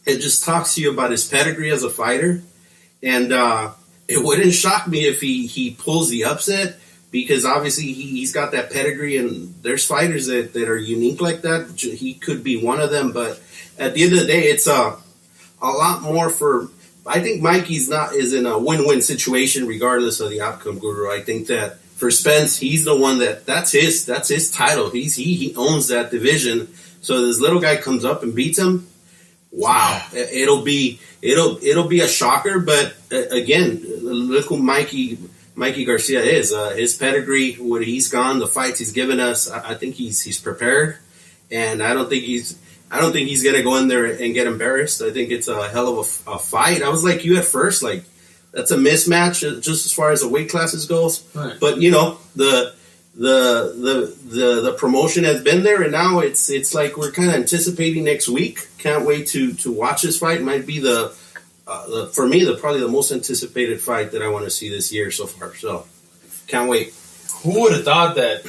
it just talks to you about his pedigree as a fighter, and it wouldn't shock me if he pulls the upset, because obviously he's got that pedigree, and there's fighters that are unique like that. He could be one of them, but at the end of the day, it's a lot more for I think Mikey's is in a win-win situation regardless of the outcome, Guru. I think that for Spence, he's the one that's his title. He owns that division. So this little guy comes up and beats him. Wow, it'll be a shocker. But again, look who Mikey Garcia is. His pedigree, what he's gone, the fights he's given us. I think he's prepared, and I don't think he's gonna go in there and get embarrassed. I think it's a hell of a fight. I was like you at first, like that's a mismatch just as far as the weight classes goes. Right. But the promotion has been there, and now it's like we're kind of anticipating next week. Can't wait to watch this fight. It might be for me probably the most anticipated fight that I want to see this year so far. So can't wait. Who would have thought that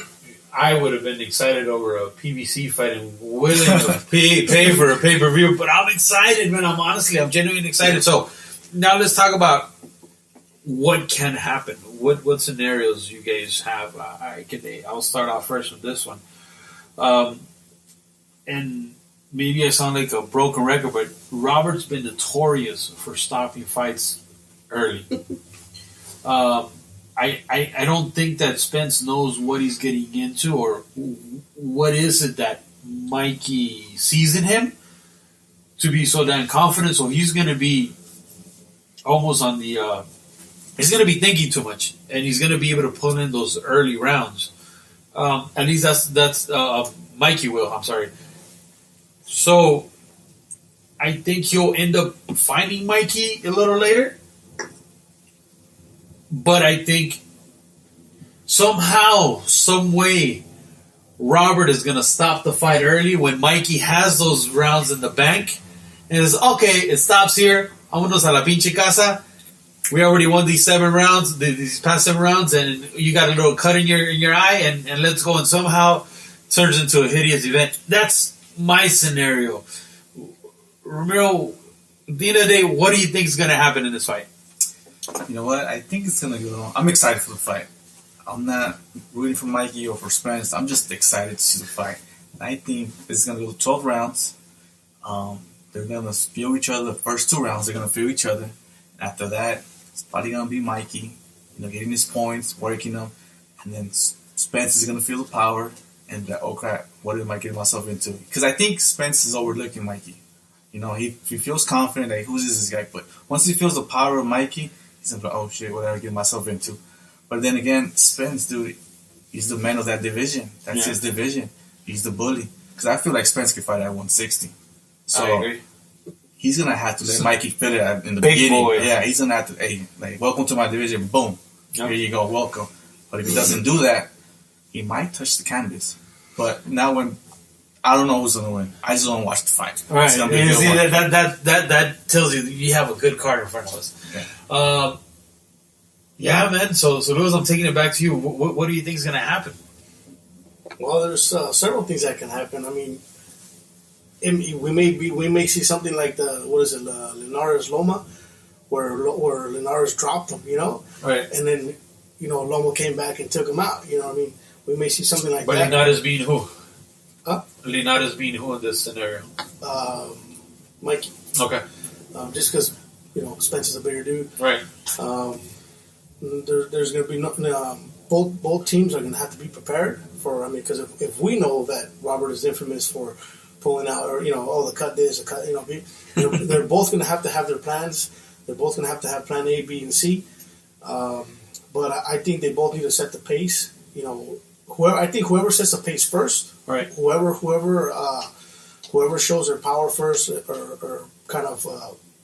I would have been excited over a PBC fight and willing to pay for a pay-per-view? But I'm excited, man. I'm genuinely excited. So now let's talk about what can happen. What scenarios you guys have? I'll start off first with this one. And maybe I sound like a broken record, but Robert's been notorious for stopping fights early. I don't think that Spence knows what he's getting into, or what is it that Mikey sees in him to be so damn confident. So he's going to be almost on the... he's going to be thinking too much, and he's going to be able to pull in those early rounds. At least that's Mikey will. I'm sorry. So I think he'll end up finding Mikey a little later. But I think somehow, some way, Robert is going to stop the fight early when Mikey has those rounds in the bank. And it's okay, it stops here. Vámonos a la pinche casa. We already won these 7 rounds, these past 7 rounds, and you got a little cut in your eye, and let's go. And somehow turns into a hideous event. That's my scenario. Ramiro, at the end of the day, what do you think is going to happen in this fight? You know what? I think it's going to go... I'm excited for the fight. I'm not rooting for Mikey or for Spence. I'm just excited to see the fight. I think it's going to go 12 rounds. They're going to feel each other. The first 2 rounds, they're going to feel each other. After that, it's probably going to be Mikey, getting his points, working them. And then Spence is going to feel the power. And be like, oh crap, what am I getting myself into? Because I think Spence is overlooking Mikey. He feels confident, like, who's this guy? But once he feels the power of Mikey, he's like, oh shit, what did I get myself into? But then again, Spence, dude, he's the man of that division. That's his division. He's the bully. Because I feel like Spence could fight at 160. So I agree. He's going to have to let Mikey feel it in the Big beginning. boy. Yeah, he's going to have to, hey, like, welcome to my division. Boom. Here you go, welcome. But if he doesn't do that, he might touch the canvas. But now I don't know who's going to win. I just want to watch the fight. Right. It's gonna be a good one. That tells you have a good card in front of us. Yeah, man. So Louis, I'm taking it back to you. What do you think is going to happen? Well, there's several things that can happen. I mean, we may see something like Linares Loma, where Linares dropped him, Right. And then Loma came back and took him out. I mean, we may see something like but that. But Linares being who? Huh? Linares being who in this scenario? Mikey. Okay. Just because Spence is a bigger dude. Right. There's going to be nothing. Both teams are going to have to be prepared for. I mean, because if we know that Robert is infamous for pulling out, or the cut this, or cut, they're both going to have their plans. They're both going to have plan A, B, and C. But I think they both need to set the pace. Whoever sets the pace first, right? Whoever shows their power first, or kind of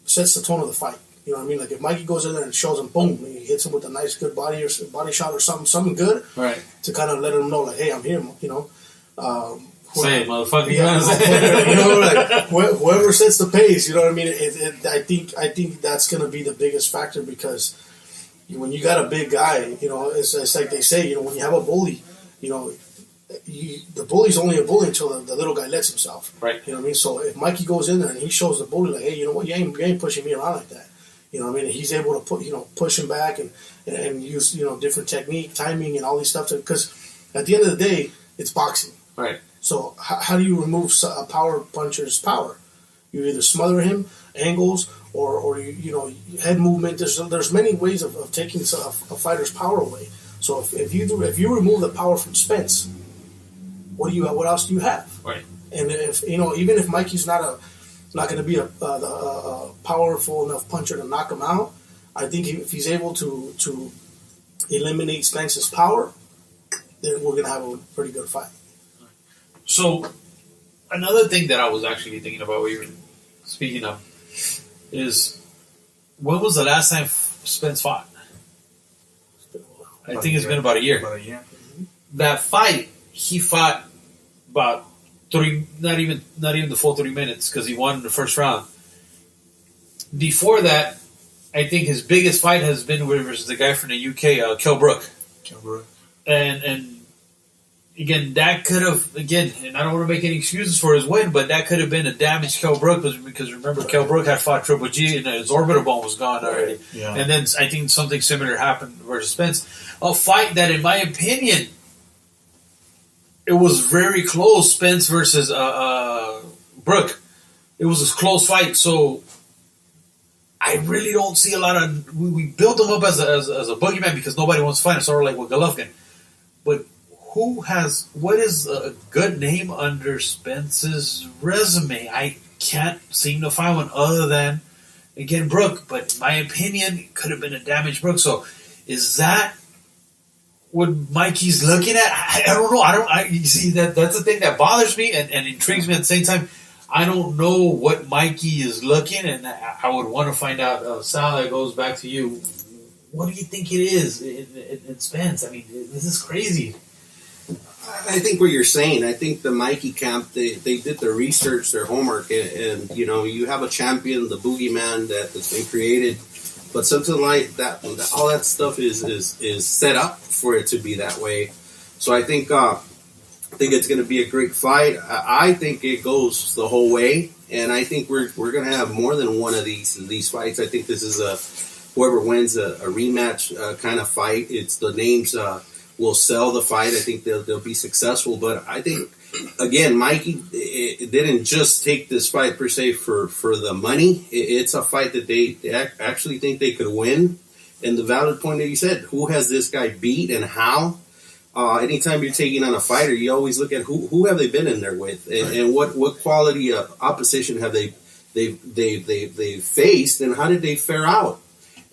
sets the tone of the fight. You know what I mean? Like if Mikey goes in there and shows him, boom, he hits him with a nice, good body shot or something good, right? To kind of let him know, like, hey, I'm here. Say it, motherfucker. Whoever sets the pace, you know what I mean? I think that's going to be the biggest factor, because when you got a big guy, it's like they say, when you have a bully, the bully's only a bully until the little guy lets himself. Right. You know what I mean? So if Mikey goes in there and he shows the bully, like, hey, you know what, you ain't pushing me around like that. You know what I mean? And he's able to push him back and use, different technique, timing, and all these stuff. Because at the end of the day, it's boxing. Right. So how do you remove a power puncher's power? You either smother him, angles, or head movement. There's many ways of taking a fighter's power away. So if you remove the power from Spence, what else do you have? Right. And if even if Mikey's not going to be a powerful enough puncher to knock him out, I think if he's able to eliminate Spence's power, then we're going to have a pretty good fight. So another thing that I was actually thinking about what you were speaking of is, when was the last time Spence fought? I think it's been about a year. About a year. That fight, he fought about not even the full 3 minutes, because he won the first round. Before that, I think his biggest fight has been versus the guy from the UK, Kell Brook. And again, that could have, and I don't want to make any excuses for his win, but that could have been a damaged Kell Brook, because remember, Kell Brook had fought Triple G and his orbital bone was gone already. Yeah. And then I think something similar happened versus Spence. A fight that, in my opinion, it was very close, Spence versus Brook. It was a close fight, so I really don't see a lot of... We built him up as a boogeyman because nobody wants to fight him, sort of like with Golovkin. But what is a good name under Spence's resume? I can't seem to find one other than, again, Brook. But in my opinion, it could have been a damaged Brook. So is that what Mikey's looking at? I don't know. You see, that's the thing that bothers me and intrigues me at the same time. I don't know what Mikey is looking, and I would want to find out. Sal, that goes back to you. What do you think it is in Spence? I mean, this is crazy. I think what you're saying, I think the Mikey camp, they did their research, their homework, and you have a champion, the boogeyman that's been created, but something like that, all that stuff is set up for it to be that way. So I think it's going to be a great fight. I think it goes the whole way, and I think we're going to have more than one of these fights. I think this is whoever wins a rematch kind of fight. It's the names will sell the fight. I think they'll be successful. But I think, again, Mikey didn't just take this fight per se for the money. It's a fight that they actually think they could win. And the valid point that you said, who has this guy beat and how? Anytime you're taking on a fighter, you always look at who have they been in there with, and what quality of opposition have they faced, and how did they fare out?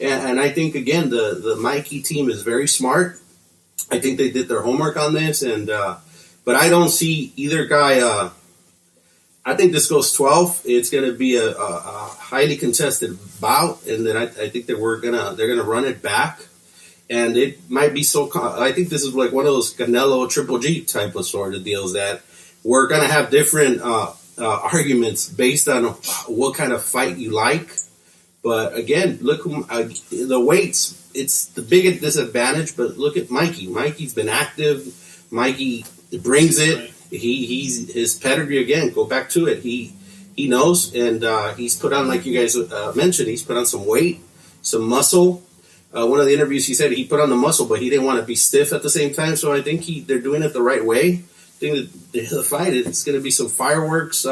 And I think, again, the Mikey team is very smart. I think they did their homework on this, but I don't see either guy. I think this goes 12. It's going to be a highly contested bout, and then I think that they're gonna run it back, and it might be so. I think this is like one of those Canelo Triple G type of sort of deals that we're going to have different arguments based on what kind of fight you like. But again, look the weights. It's the biggest disadvantage, but look at Mikey. Mikey's been active. Mikey brings it. He's his pedigree again. Go back to it. He knows, and he's put on, like you guys mentioned, he's put on some weight, some muscle. One of the interviews, he said he put on the muscle, but he didn't want to be stiff at the same time. So I think they're doing it the right way. I think that the fight, it's going to be some fireworks.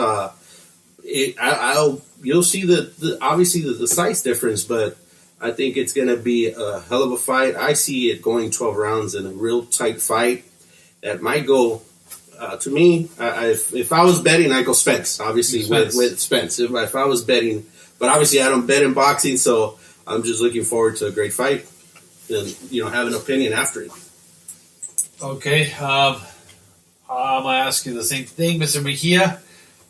You'll see obviously the size difference, but I think it's going to be a hell of a fight. I see it going 12 rounds in a real tight fight. That might go, to me, if I was betting, I'd go Spence, obviously, with Spence. If I was betting, but obviously I don't bet in boxing, so I'm just looking forward to a great fight and, have an opinion after it. Okay. I'm going to ask you the same thing, Mr. Mejia.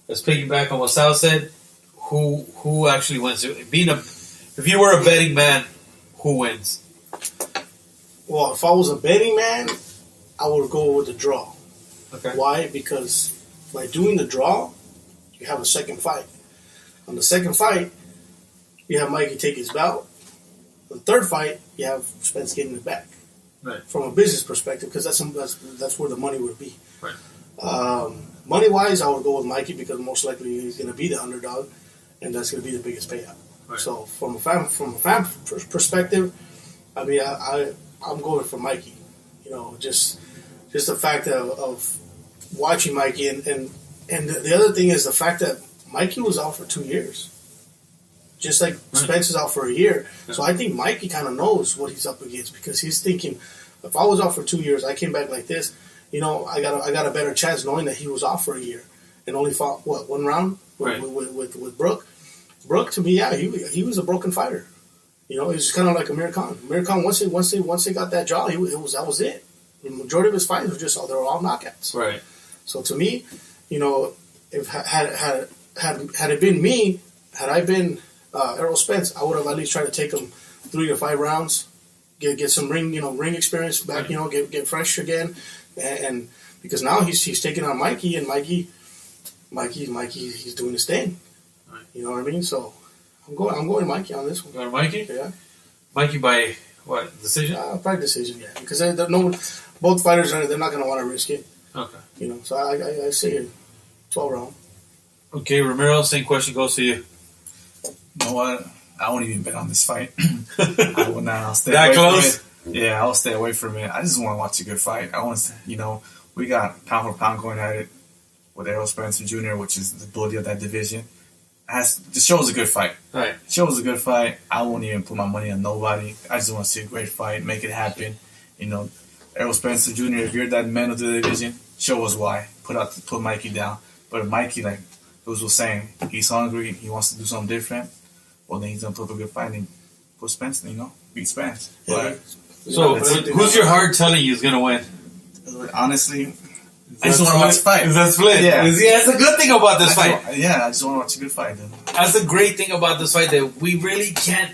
Let's piggyback on what Sal said. Who actually wins? If you were a betting man, who wins? Well, if I was a betting man, I would go with the draw. Okay. Why? Because by doing the draw, you have a second fight. On the second fight, you have Mikey take his bout. The third fight, you have Spence getting it back. Right. From a business perspective, because that's where the money would be. Right. Money-wise, I would go with Mikey because most likely he's going to be the underdog, and that's going to be the biggest payout. Right. So from a fan perspective, I mean, I'm going for Mikey. Just the fact of watching Mikey, and the other thing is the fact that Mikey was out for 2 years. just like Spence is out for a year. So I think Mikey kind of knows what he's up against because he's thinking, if I was out for 2 years, I came back like this, you know, I got a better chance knowing that he was out for a year and only fought one round with Brook. Brook, to me, yeah, he was a broken fighter. You know, he's kind of like Amir Khan. Amir Khan, once they got that jaw, that was it. The majority of his fights were they were all knockouts. Right. So to me, you know, if had it been me, had I been Errol Spence, I would have at least tried to take him 3 to 5 rounds, get some ring experience back, you know, get fresh again, and because now he's taking on Mikey, and Mikey, he's doing his thing. Right. You know what I mean? So I'm going Mikey on this one. Going Mikey? Yeah. Mikey by what, decision? Probably decision, yeah. Because both fighters they're not going to want to risk it. Okay. You know, so I say 12 round. Okay, Ramiro, same question goes to you. You know what? I won't even bet on this fight. I will not. I'll stay That away close? from it. Yeah, I'll stay away from it. I just want to watch a good fight. I want to, you know, we got pound for pound going at it with Errol Spence Jr., which is the bully of that division. The show's a good fight. Right. The show's a good fight. I won't even put my money on nobody. I just want to see a great fight, make it happen. You know, Errol Spence Jr., if you're that man of the division, show us why. Put Mikey down. But if Mikey, like Luz was saying, he's hungry, he wants to do something different, well, then he's going to put up a good fight and put Spence, you know, beat Spence. Yeah. So, who's your heart telling you is going to win? Honestly, I just want to watch a fight. Is that split? Yeah. That's a good thing about this fight. I just want to watch a good fight. Then. That's the great thing about this fight, that we really can't,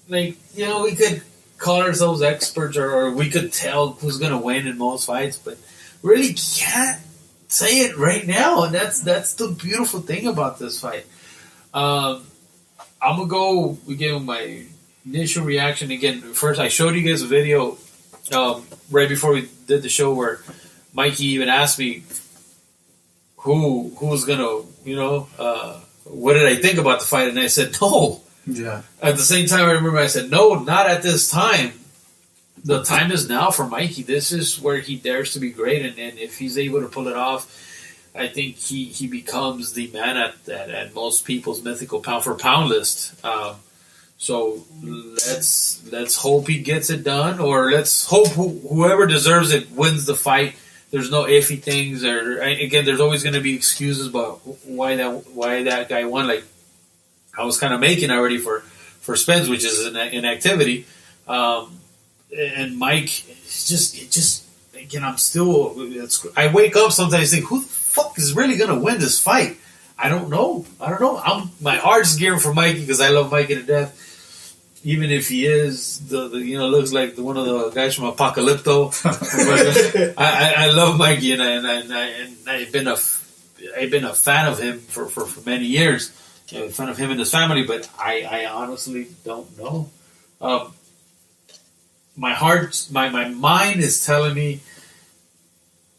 like, you know, we could call ourselves experts or we could tell who's going to win in most fights, but really can't say it right now, and that's the beautiful thing about this fight. I'm going to go, we gave my initial reaction again. First, I showed you guys a video right before we did the show where Mikey even asked me who was going to, you know, what did I think about the fight, and I said no. Yeah. At the same time, I remember I said, no, not at this time. The time is now for Mikey. This is where he dares to be great, and if he's able to pull it off, I think he becomes the man at most people's mythical pound-for-pound list. So let's hope he gets it done, or let's hope whoever deserves it wins the fight. There's no iffy things, or again, there's always going to be excuses about why that guy won. Like I was kind of making already for Spence, which is an inactivity. And Mike, it just again, I wake up sometimes and think, who the fuck is really gonna win this fight? I don't know. My heart's gearing for Mikey because I love Mikey to death. Even if he is the looks like one of the guys from Apocalypto. I love Mikey and I've been a fan of him for many years. A fan of him and his family, but I honestly don't know. My heart, my mind is telling me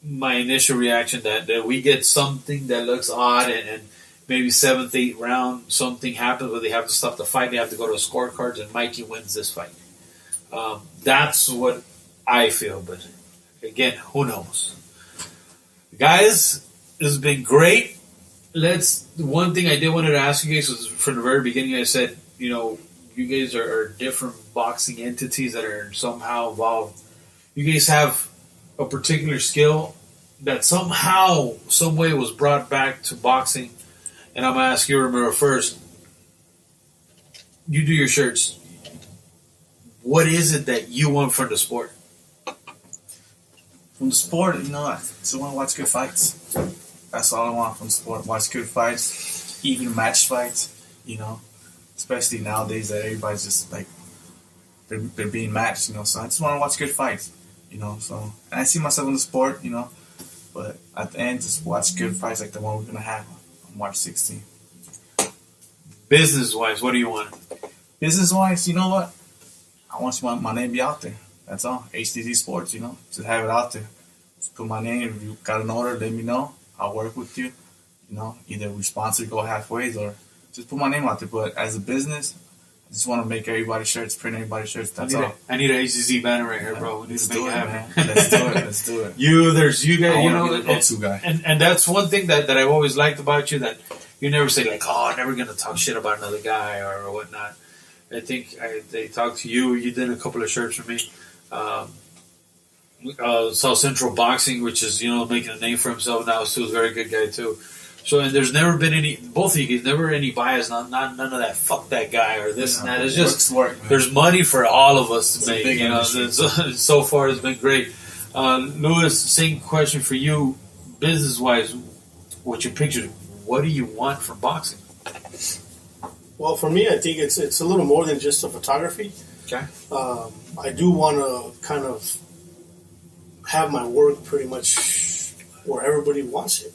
my initial reaction that we get something that looks odd and maybe 7th, 8th round, something happens where they have to stop the fight, they have to go to the scorecards, and Mikey wins this fight. That's what I feel, but again, who knows? Guys, this has been great. One thing I did wanted to ask you guys was from the very beginning, I said, you know, you guys are different boxing entities that are somehow involved. You guys have a particular skill that somehow, some way was brought back to boxing. And I'm going to ask you, Ramiro, first. You do your shirts. What is it that you want from the sport? From the sport, you know, I just want to watch good fights. That's all I want from the sport. Watch good fights, even match fights, you know. Especially nowadays that everybody's just like, they're being matched, you know. So I just want to watch good fights, you know. So, and I see myself in the sport, you know. But at the end, just watch good fights like the one we're going to have on March 16th. Business-wise, what do you want? Business-wise, you know what? I want my name to be out there. That's all. HDZ Sports, you know. Just have it out there. Just put my name. If you got an order, let me know. I'll work with you. You know, either we sponsor, go halfways, or just put my name out there. But as a business, I just want to make everybody's shirts, print everybody's shirts. That's all. I need an HCZ banner right here, bro. We need to make it happen. Let's do it. Let's do it. There's you guys, you know, go-to guy. And that's one thing that I've always liked about you, that you never say like, "Oh, I'm never gonna talk shit about another guy or whatnot." I think they talked to you. You did a couple of shirts for me. South Central Boxing, which is making a name for himself now. Stu's a very good guy too. So and there's never been both of you guys, never any bias, none of that. Fuck that guy or this and that. It's just there's money for all of us to make. So far it's been great. Louis, same question for you, business wise. What your pictures? What do you want from boxing? Well, for me, I think it's a little more than just the photography. Okay. I do want to kind of have my work pretty much where everybody wants it.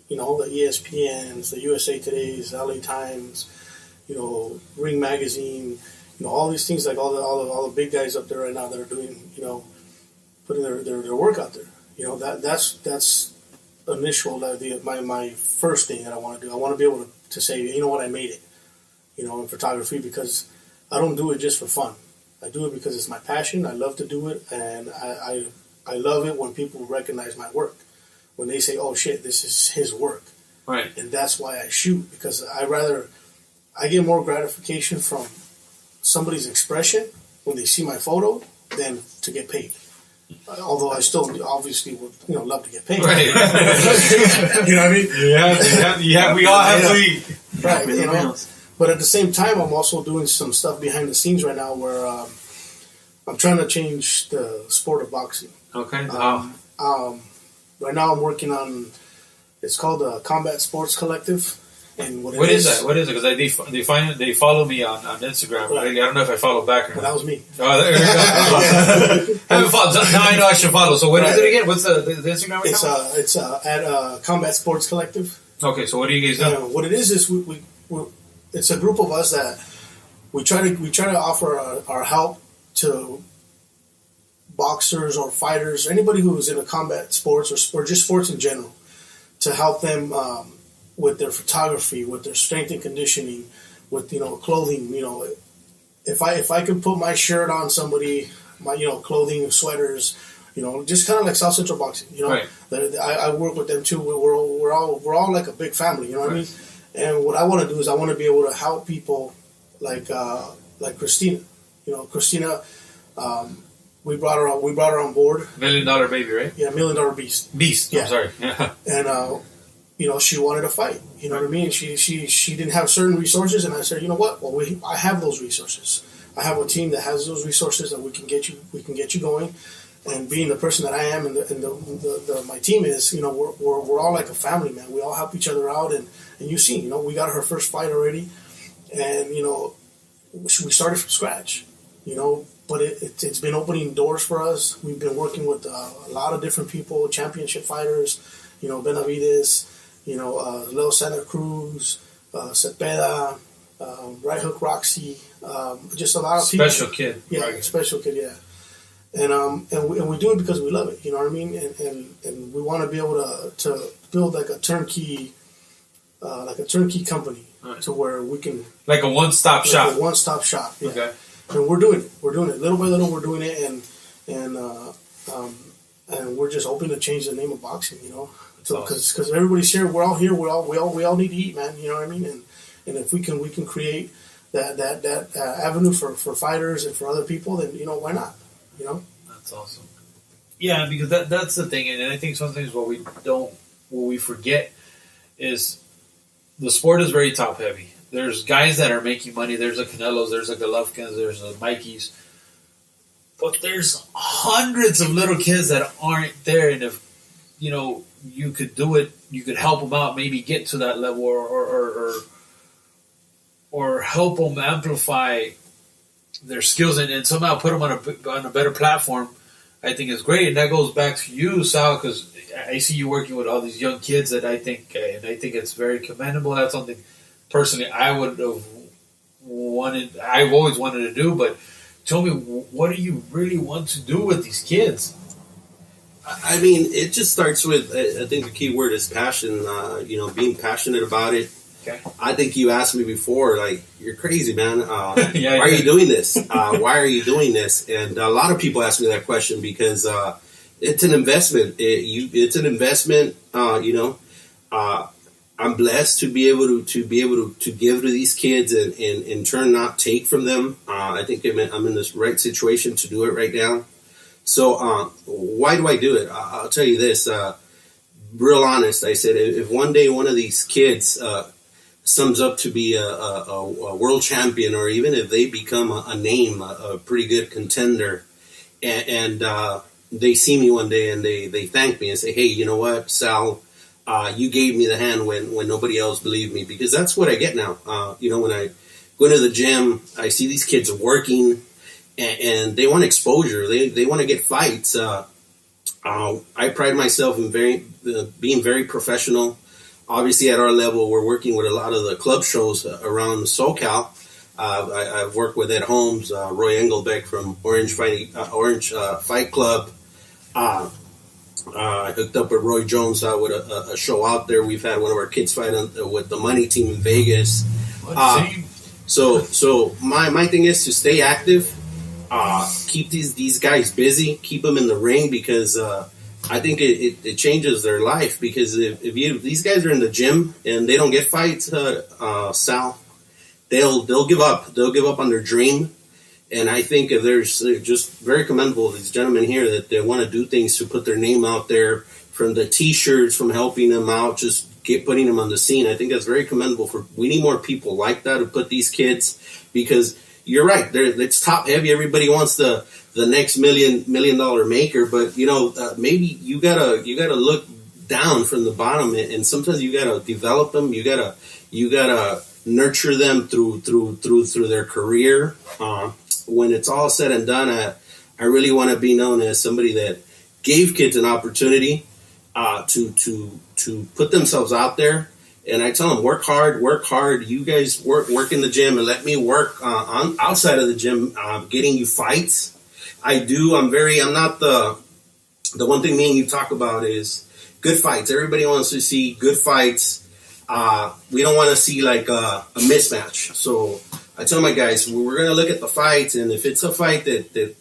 The ESPNs, the USA Today's, LA Times, Ring Magazine, all these things, like all the big guys up there right now that are doing, putting their work out there. That's initial, my first thing that I want to do. I want to be able to say, you know what, I made it, in photography, because I don't do it just for fun. I do it because it's my passion. I love to do it, and I love it when people recognize my work. When they say, "Oh shit, this is his work," right? And that's why I shoot, because I get more gratification from somebody's expression when they see my photo than to get paid. Although I still obviously would love to get paid, right? You know what I mean? Yeah. We all have to eat, right? But at the same time, I'm also doing some stuff behind the scenes right now where I'm trying to change the sport of boxing. Okay. Right now I'm working on, it's called the Combat Sports Collective. And what is that? What is it? Because they follow me on Instagram. Right. I don't know if I follow back or not. Well, that was me. Oh, there you go. Haven't followed. Now I know I should follow. So what is it again? What's the Instagram account? It's at Combat Sports Collective. Okay, so what do you guys do? What it is we it's a group of us that we try to offer our help to boxers or fighters, anybody who is in a combat sports or just sports in general, to help them with their photography, with their strength and conditioning, with clothing. If I could put my shirt on somebody, my clothing, sweaters, just kind of like South Central Boxing. Right. I work with them too. We're all like a big family. You know what I mean? And what I want to do is I want to be able to help people like Christina. Christina. We brought her on board. $1 Million Baby, right? Yeah, $1 Million Beast. Yeah. I'm sorry. Yeah. And she wanted to fight. You know what I mean? She didn't have certain resources, and I said, you know what? Well, I have those resources. I have a team that has those resources that we can get you going. And being the person that I am, and my team is, we're all like a family, man. We all help each other out, and you see, we got her first fight already, and we started from scratch, But it's been opening doors for us. We've been working with a lot of different people, championship fighters, Benavides, Leo Santa Cruz, Cepeda, Right Hook Roxy, just a lot of people. Special kid. Yeah, right. Special kid, yeah. And we do it because we love it, you know what I mean? And we want to be able to build like a turnkey company, right, to where we can, like a one-stop shop. A one-stop shop. Yeah. Okay. And we're doing it. Little by little, we're doing it, and we're just hoping to change the name of boxing, because everybody's here. We're all here. We all need to eat, man. You know what I mean? And if we can create that avenue for fighters and for other people, then why not? That's awesome. Yeah, because that's the thing, and I think sometimes what we forget is the sport is very top heavy. There's guys that are making money. There's the Canelos, there's the Golovkins, there's the Mikeys. But there's hundreds of little kids that aren't there. And if, you could do it, you could help them out, maybe get to that level or help them amplify their skills and somehow put them on a better platform, I think is great. And that goes back to you, Sal, because I see you working with all these young kids that I think it's very commendable. That's something personally I've always wanted to do, but tell me, what do you really want to do with these kids? I mean, it just starts with, I think the key word is passion, being passionate about it. Okay. I think you asked me before, like, you're crazy, man. Why are you doing this? Why are you doing this? And a lot of people ask me that question because it's an investment. It's an investment, I'm blessed to be able to give to these kids and in turn not take from them. I think I'm in this right situation to do it right now. So why do I do it? I'll tell you this. Real honest, I said if one day one of these kids sums up to be a world champion, or even if they become a name, a pretty good contender, and they see me one day and they thank me and say, hey, you know what, Sal, you gave me the hand when nobody else believed me, because that's what I get now. When I go into the gym, I see these kids working and they want exposure. They want to get fights. I pride myself in being very professional. Obviously, at our level, we're working with a lot of the club shows around SoCal. I've worked with Ed Holmes, Roy Engelbeck from Orange Fight Club. I hooked up with Roy Jones with a show out there. We've had one of our kids fight with the Money Team in Vegas. So my thing is to stay active. Keep these guys busy, keep them in the ring, because I think it changes their life. Because if these guys are in the gym and they don't get fights, Sal, they'll give up. They'll give up on their dream. And I think if there's just very commendable these gentlemen here that they want to do things to put their name out there, from the T-shirts, from helping them out, just putting them on the scene. I think that's very commendable. We need more people like that to put these kids, because you're right. It's top heavy. Everybody wants the next $1 million maker, but maybe you gotta look down from the bottom, and sometimes you gotta develop them. You gotta nurture them through their career. When it's all said and done, I really want to be known as somebody that gave kids an opportunity to put themselves out there. And I tell them, work hard. You guys work in the gym and let me work on outside of the gym, getting you fights. I'm not the one thing me and you talk about is good fights. Everybody wants to see good fights. We don't want to see like a mismatch. So I tell my guys, we're going to look at the fights, and if it's a fight that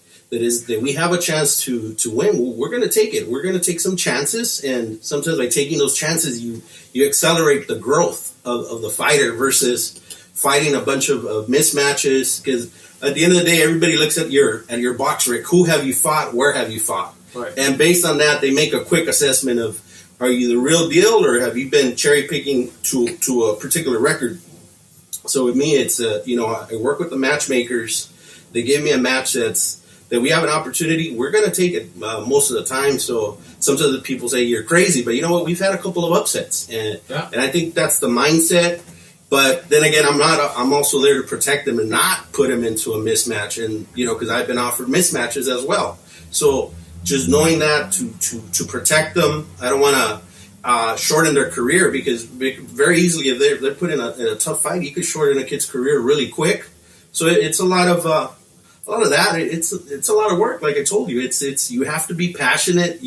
we have a chance to win, we're going to take it. We're going to take some chances, and sometimes by taking those chances, you accelerate the growth of the fighter versus fighting a bunch of mismatches. Because at the end of the day, everybody looks at your box rig. Who have you fought? Where have you fought? Right. And based on that, they make a quick assessment of, are you the real deal, or have you been cherry picking to a particular record? So with me, it's I work with the matchmakers. They give me a match that we have an opportunity. We're going to take it most of the time. So sometimes the people say you're crazy, but you know what? We've had a couple of upsets, and I think that's the mindset. But then again, I'm also there to protect them and not put them into a mismatch, and because I've been offered mismatches as well. So just knowing that to protect them, I don't want to shorten their career, because very easily if they're put in a tough fight, you could shorten a kid's career really quick. So it's a lot of that. It's a lot of work. Like I told you, it's you have to be passionate.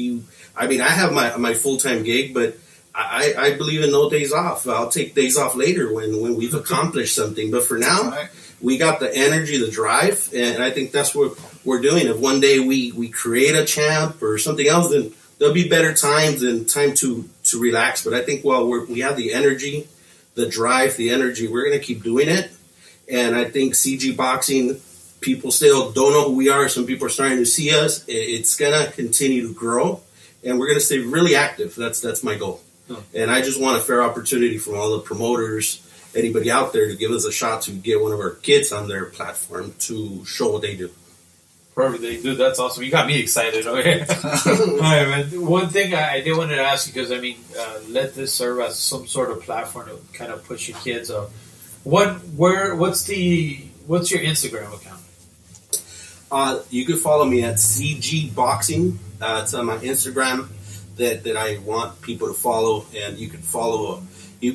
I have my full-time gig, but I believe in no days off. I'll take days off later when we've accomplished something. But for now, we got the energy, the drive, and I think that's what we're doing. If one day we create a champ or something else, then there'll be better times and time to relax. But I think while we have the energy, the drive, the energy, we're going to keep doing it. And I think CG Boxing, people still don't know who we are. Some people are starting to see us. It's going to continue to grow, and we're going to stay really active. That's my goal. And I just want a fair opportunity from all the promoters, anybody out there, to give us a shot to get one of our kids on their platform to show what they do. Perfect, dude. That's awesome. You got me excited. Okay. All right, man. One thing I did want to ask you, because let this serve as some sort of platform to kind of push your kids up. What's your Instagram account? You can follow me at CG Boxing. It's on my Instagram that I want people to follow, and you can follow.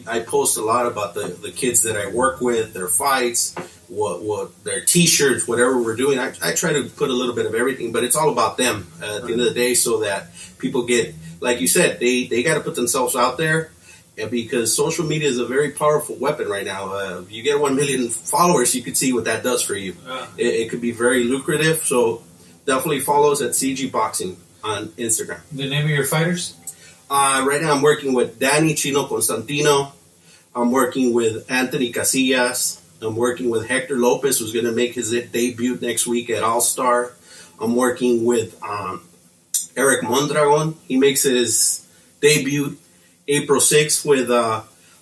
I post a lot about the kids that I work with, their fights, what their T-shirts, whatever we're doing. I try to put a little bit of everything, but it's all about them at the end of the day, so that people get, like you said, they got to put themselves out there, and because social media is a very powerful weapon right now. If you get 1 million followers, you can see what that does for you. It could be very lucrative, so definitely follow us at CG Boxing on Instagram. The name of your fighters? Right now I'm working with Danny Chino Constantino, I'm working with Anthony Casillas. I'm working with Hector Lopez, who's going to make his debut next week at All Star. I'm working with Eric Mondragon. He makes his debut April 6th with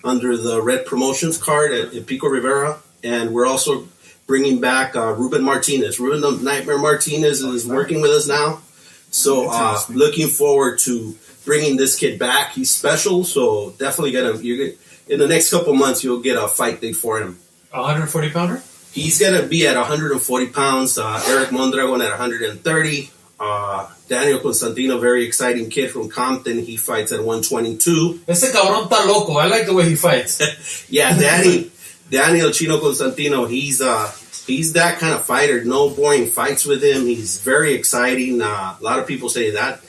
under the Red Promotions card at Pico Rivera. And we're also bringing back Ruben Martinez. Ruben the Nightmare Martinez is working with us now. So looking forward to bringing this kid back. He's special, so definitely in the next couple months you'll get a fight date for him. 140 pounder? He's going to be at 140 pounds. Eric Mondragon at 130. Daniel Constantino, very exciting kid from Compton. He fights at 122. Ese cabrón está loco. I like the way he fights. Yeah, Daniel Chino Constantino, he's that kind of fighter. No boring fights with him. He's very exciting. A lot of people say that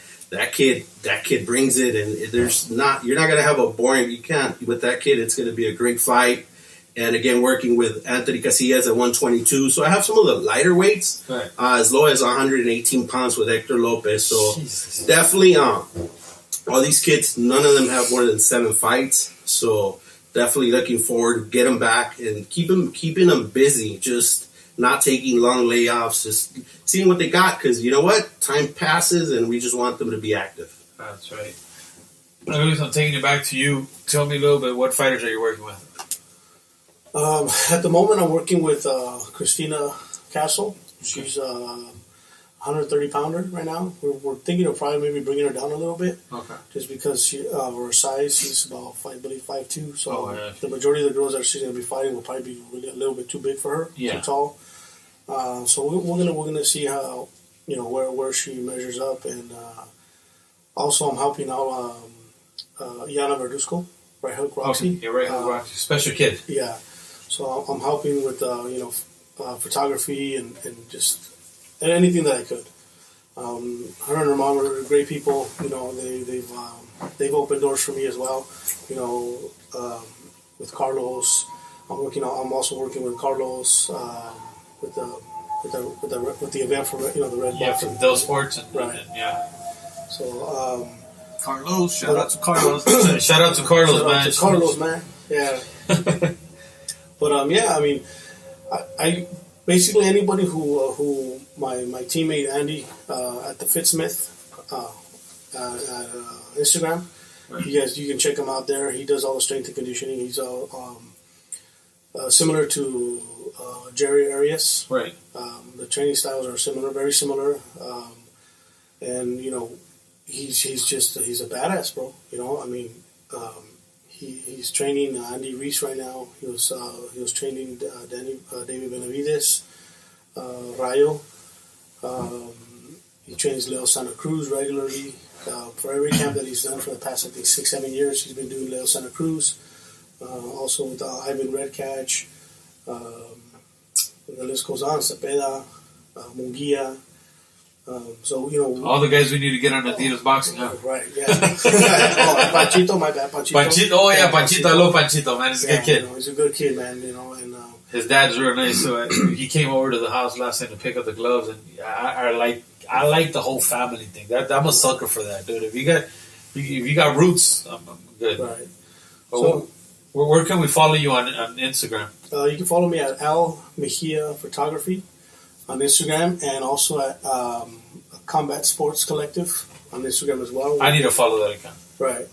kid brings it, and you're not gonna have a boring. You can't with that kid. It's gonna be a great fight. And again, working with Anthony Casillas at 122. So I have some of the lighter weights, right, as low as 118 pounds with Hector Lopez. So Jesus. Definitely, all these kids, none of them have more than 7 fights. So definitely looking forward to get them back and keeping them busy. Just not taking long layoffs, just seeing what they got. Because you know what, time passes, and we just want them to be active. That's right. I'm taking it back to you. Tell me a little bit. What fighters are you working with? At the moment, I'm working with Christina Castle. She's a 130 pounder right now. We're thinking of probably maybe bringing her down a little bit. Okay. Just because her size, she's about 5'2". So the majority of the girls that she's going to be fighting will probably be really a little bit too big for her. Yeah. Too tall. So we're gonna see how where she measures up, and also I'm helping out Yana Verduzco, right hook Roxy. Okay. Yeah, right hook Roxy, special kid. Yeah. So I'm helping with photography and just anything that I could. Her and her mom are great people. They've opened doors for me as well. With Carlos, I'm also working with Carlos with the event for the Red Box. Yeah, for Del Sports. Right. Yeah. So Carlos, shout out to Carlos. Shout out to Carlos, man. Yeah. But I mean, I basically anybody who my teammate Andy at the Fitsmith Instagram, right. You can check him out there. He does all the strength and conditioning. He's similar to Jerry Arias. Right. The training styles are similar, very similar, and he's a badass, bro. I mean. He's training Andy Reese right now. He was training David Benavides, Rayo. He trains Leo Santa Cruz regularly. For every camp that he's done for the past, I think, 6-7 years, he's been doing Leo Santa Cruz. Also with Ivan Redcatch. The list goes on. Cepeda, Munguia. All the guys we need to get on Adidas Boxing, huh? Right, yeah. Panchito, my bad, Panchito. Oh, yeah, Panchito. I love Panchito, man. He's a good kid. He's a good kid, man, and... His dad's real nice, so he came over to the house last night to pick up the gloves, and I like the whole family thing. I'm a sucker for that, dude. If you got roots, I'm good. Right. So, where can we follow you on Instagram? You can follow me at Al Mejia Photography on Instagram, and also at Combat Sports Collective on Instagram as well. I need to follow that account. Right.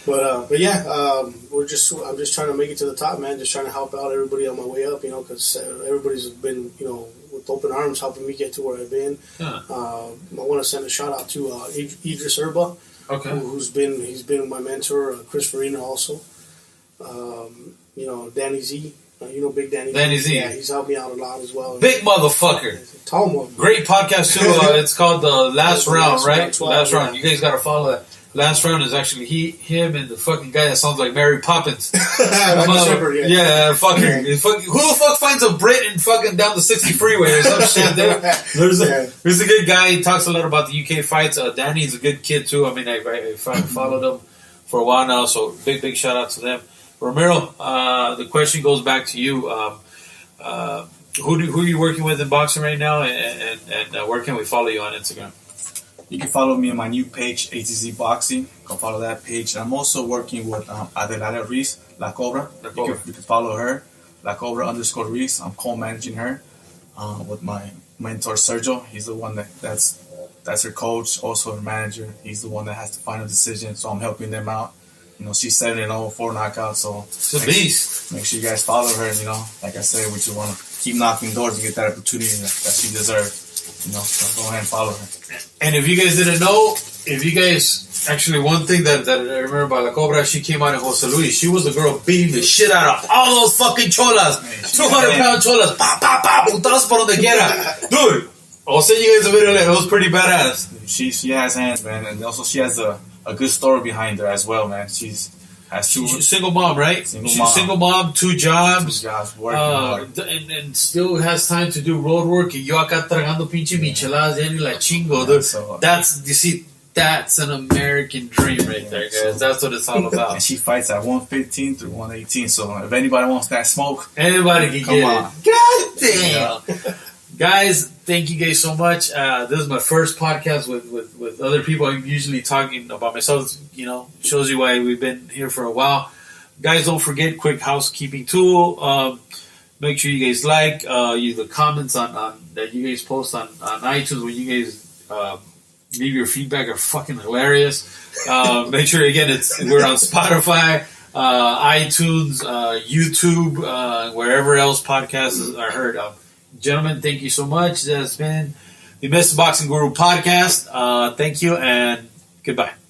But yeah, I'm just trying to make it to the top, man. Just trying to help out everybody on my way up, because everybody's been, with open arms helping me get to where I've been. Huh. I want to send a shout out to Idris Erba, okay, he's been my mentor. Chris Farina also. Danny Z. Big Danny. Danny Z. Yeah, he's helped me out a lot as well. Big motherfucker. Tall one. Great podcast too. It's called The Last Round, right? Last Round. You guys got to follow that. Last Round is actually him and the fucking guy that sounds like Mary Poppins. Yeah, fucking. Who the fuck finds a Brit and fucking down the 60 freeway or some shit? There's a good guy. He talks a lot about the UK fights. Danny's a good kid too. I mean, I followed him for a while now, so big shout out to them. Ramiro, the question goes back to you. Who are you working with in boxing right now, and where can we follow you on Instagram? You can follow me on my new page, ATZ Boxing. Go follow that page. I'm also working with ABEL Reese, La Cobra. You can follow her, La Cobra _ Reese. I'm co-managing her with my mentor, Sergio. He's the one that's her coach, also her manager. He's the one that has the final decision, so I'm helping them out. You know, she's 7-0, 4 knockouts, so it's a beast. Make sure you guys follow her. You know, like I said, we just want to keep knocking doors to get that opportunity that she deserves. You know, so go ahead and follow her. And if you guys didn't know, actually, one thing that I remember about La Cobra, she came out in Jose Luis. She was the girl beating the shit out of all those fucking cholas. 200-pound cholas. Pa, pa, pa, putas por donde quiera. Dude, I'll send you guys a video later. It was pretty badass. She has hands, man. And also she has a good story behind her as well, man. She's a single mom, right? Single mom, 2 jobs. 2 jobs, working hard. And still has time to do road work. Y yo acá tragando pinche micheladas y la chingo. Dude. So, That's an American dream right there, guys. That's what it's all about. And she fights at 115 through 118. So if anybody wants that smoke, anybody can get it. God damn. Guys, thank you guys so much. This is my first podcast with other people. I'm usually talking about myself. You know, shows you why we've been here for a while. Guys, don't forget, quick housekeeping tool. Make sure you guys use the comments on that you guys post on iTunes when you guys leave your feedback are fucking hilarious. Make sure again we're on Spotify, iTunes, YouTube, wherever else podcasts are heard of. Gentlemen, thank you so much. That's been the MrBoxingguru podcast. Thank you and goodbye.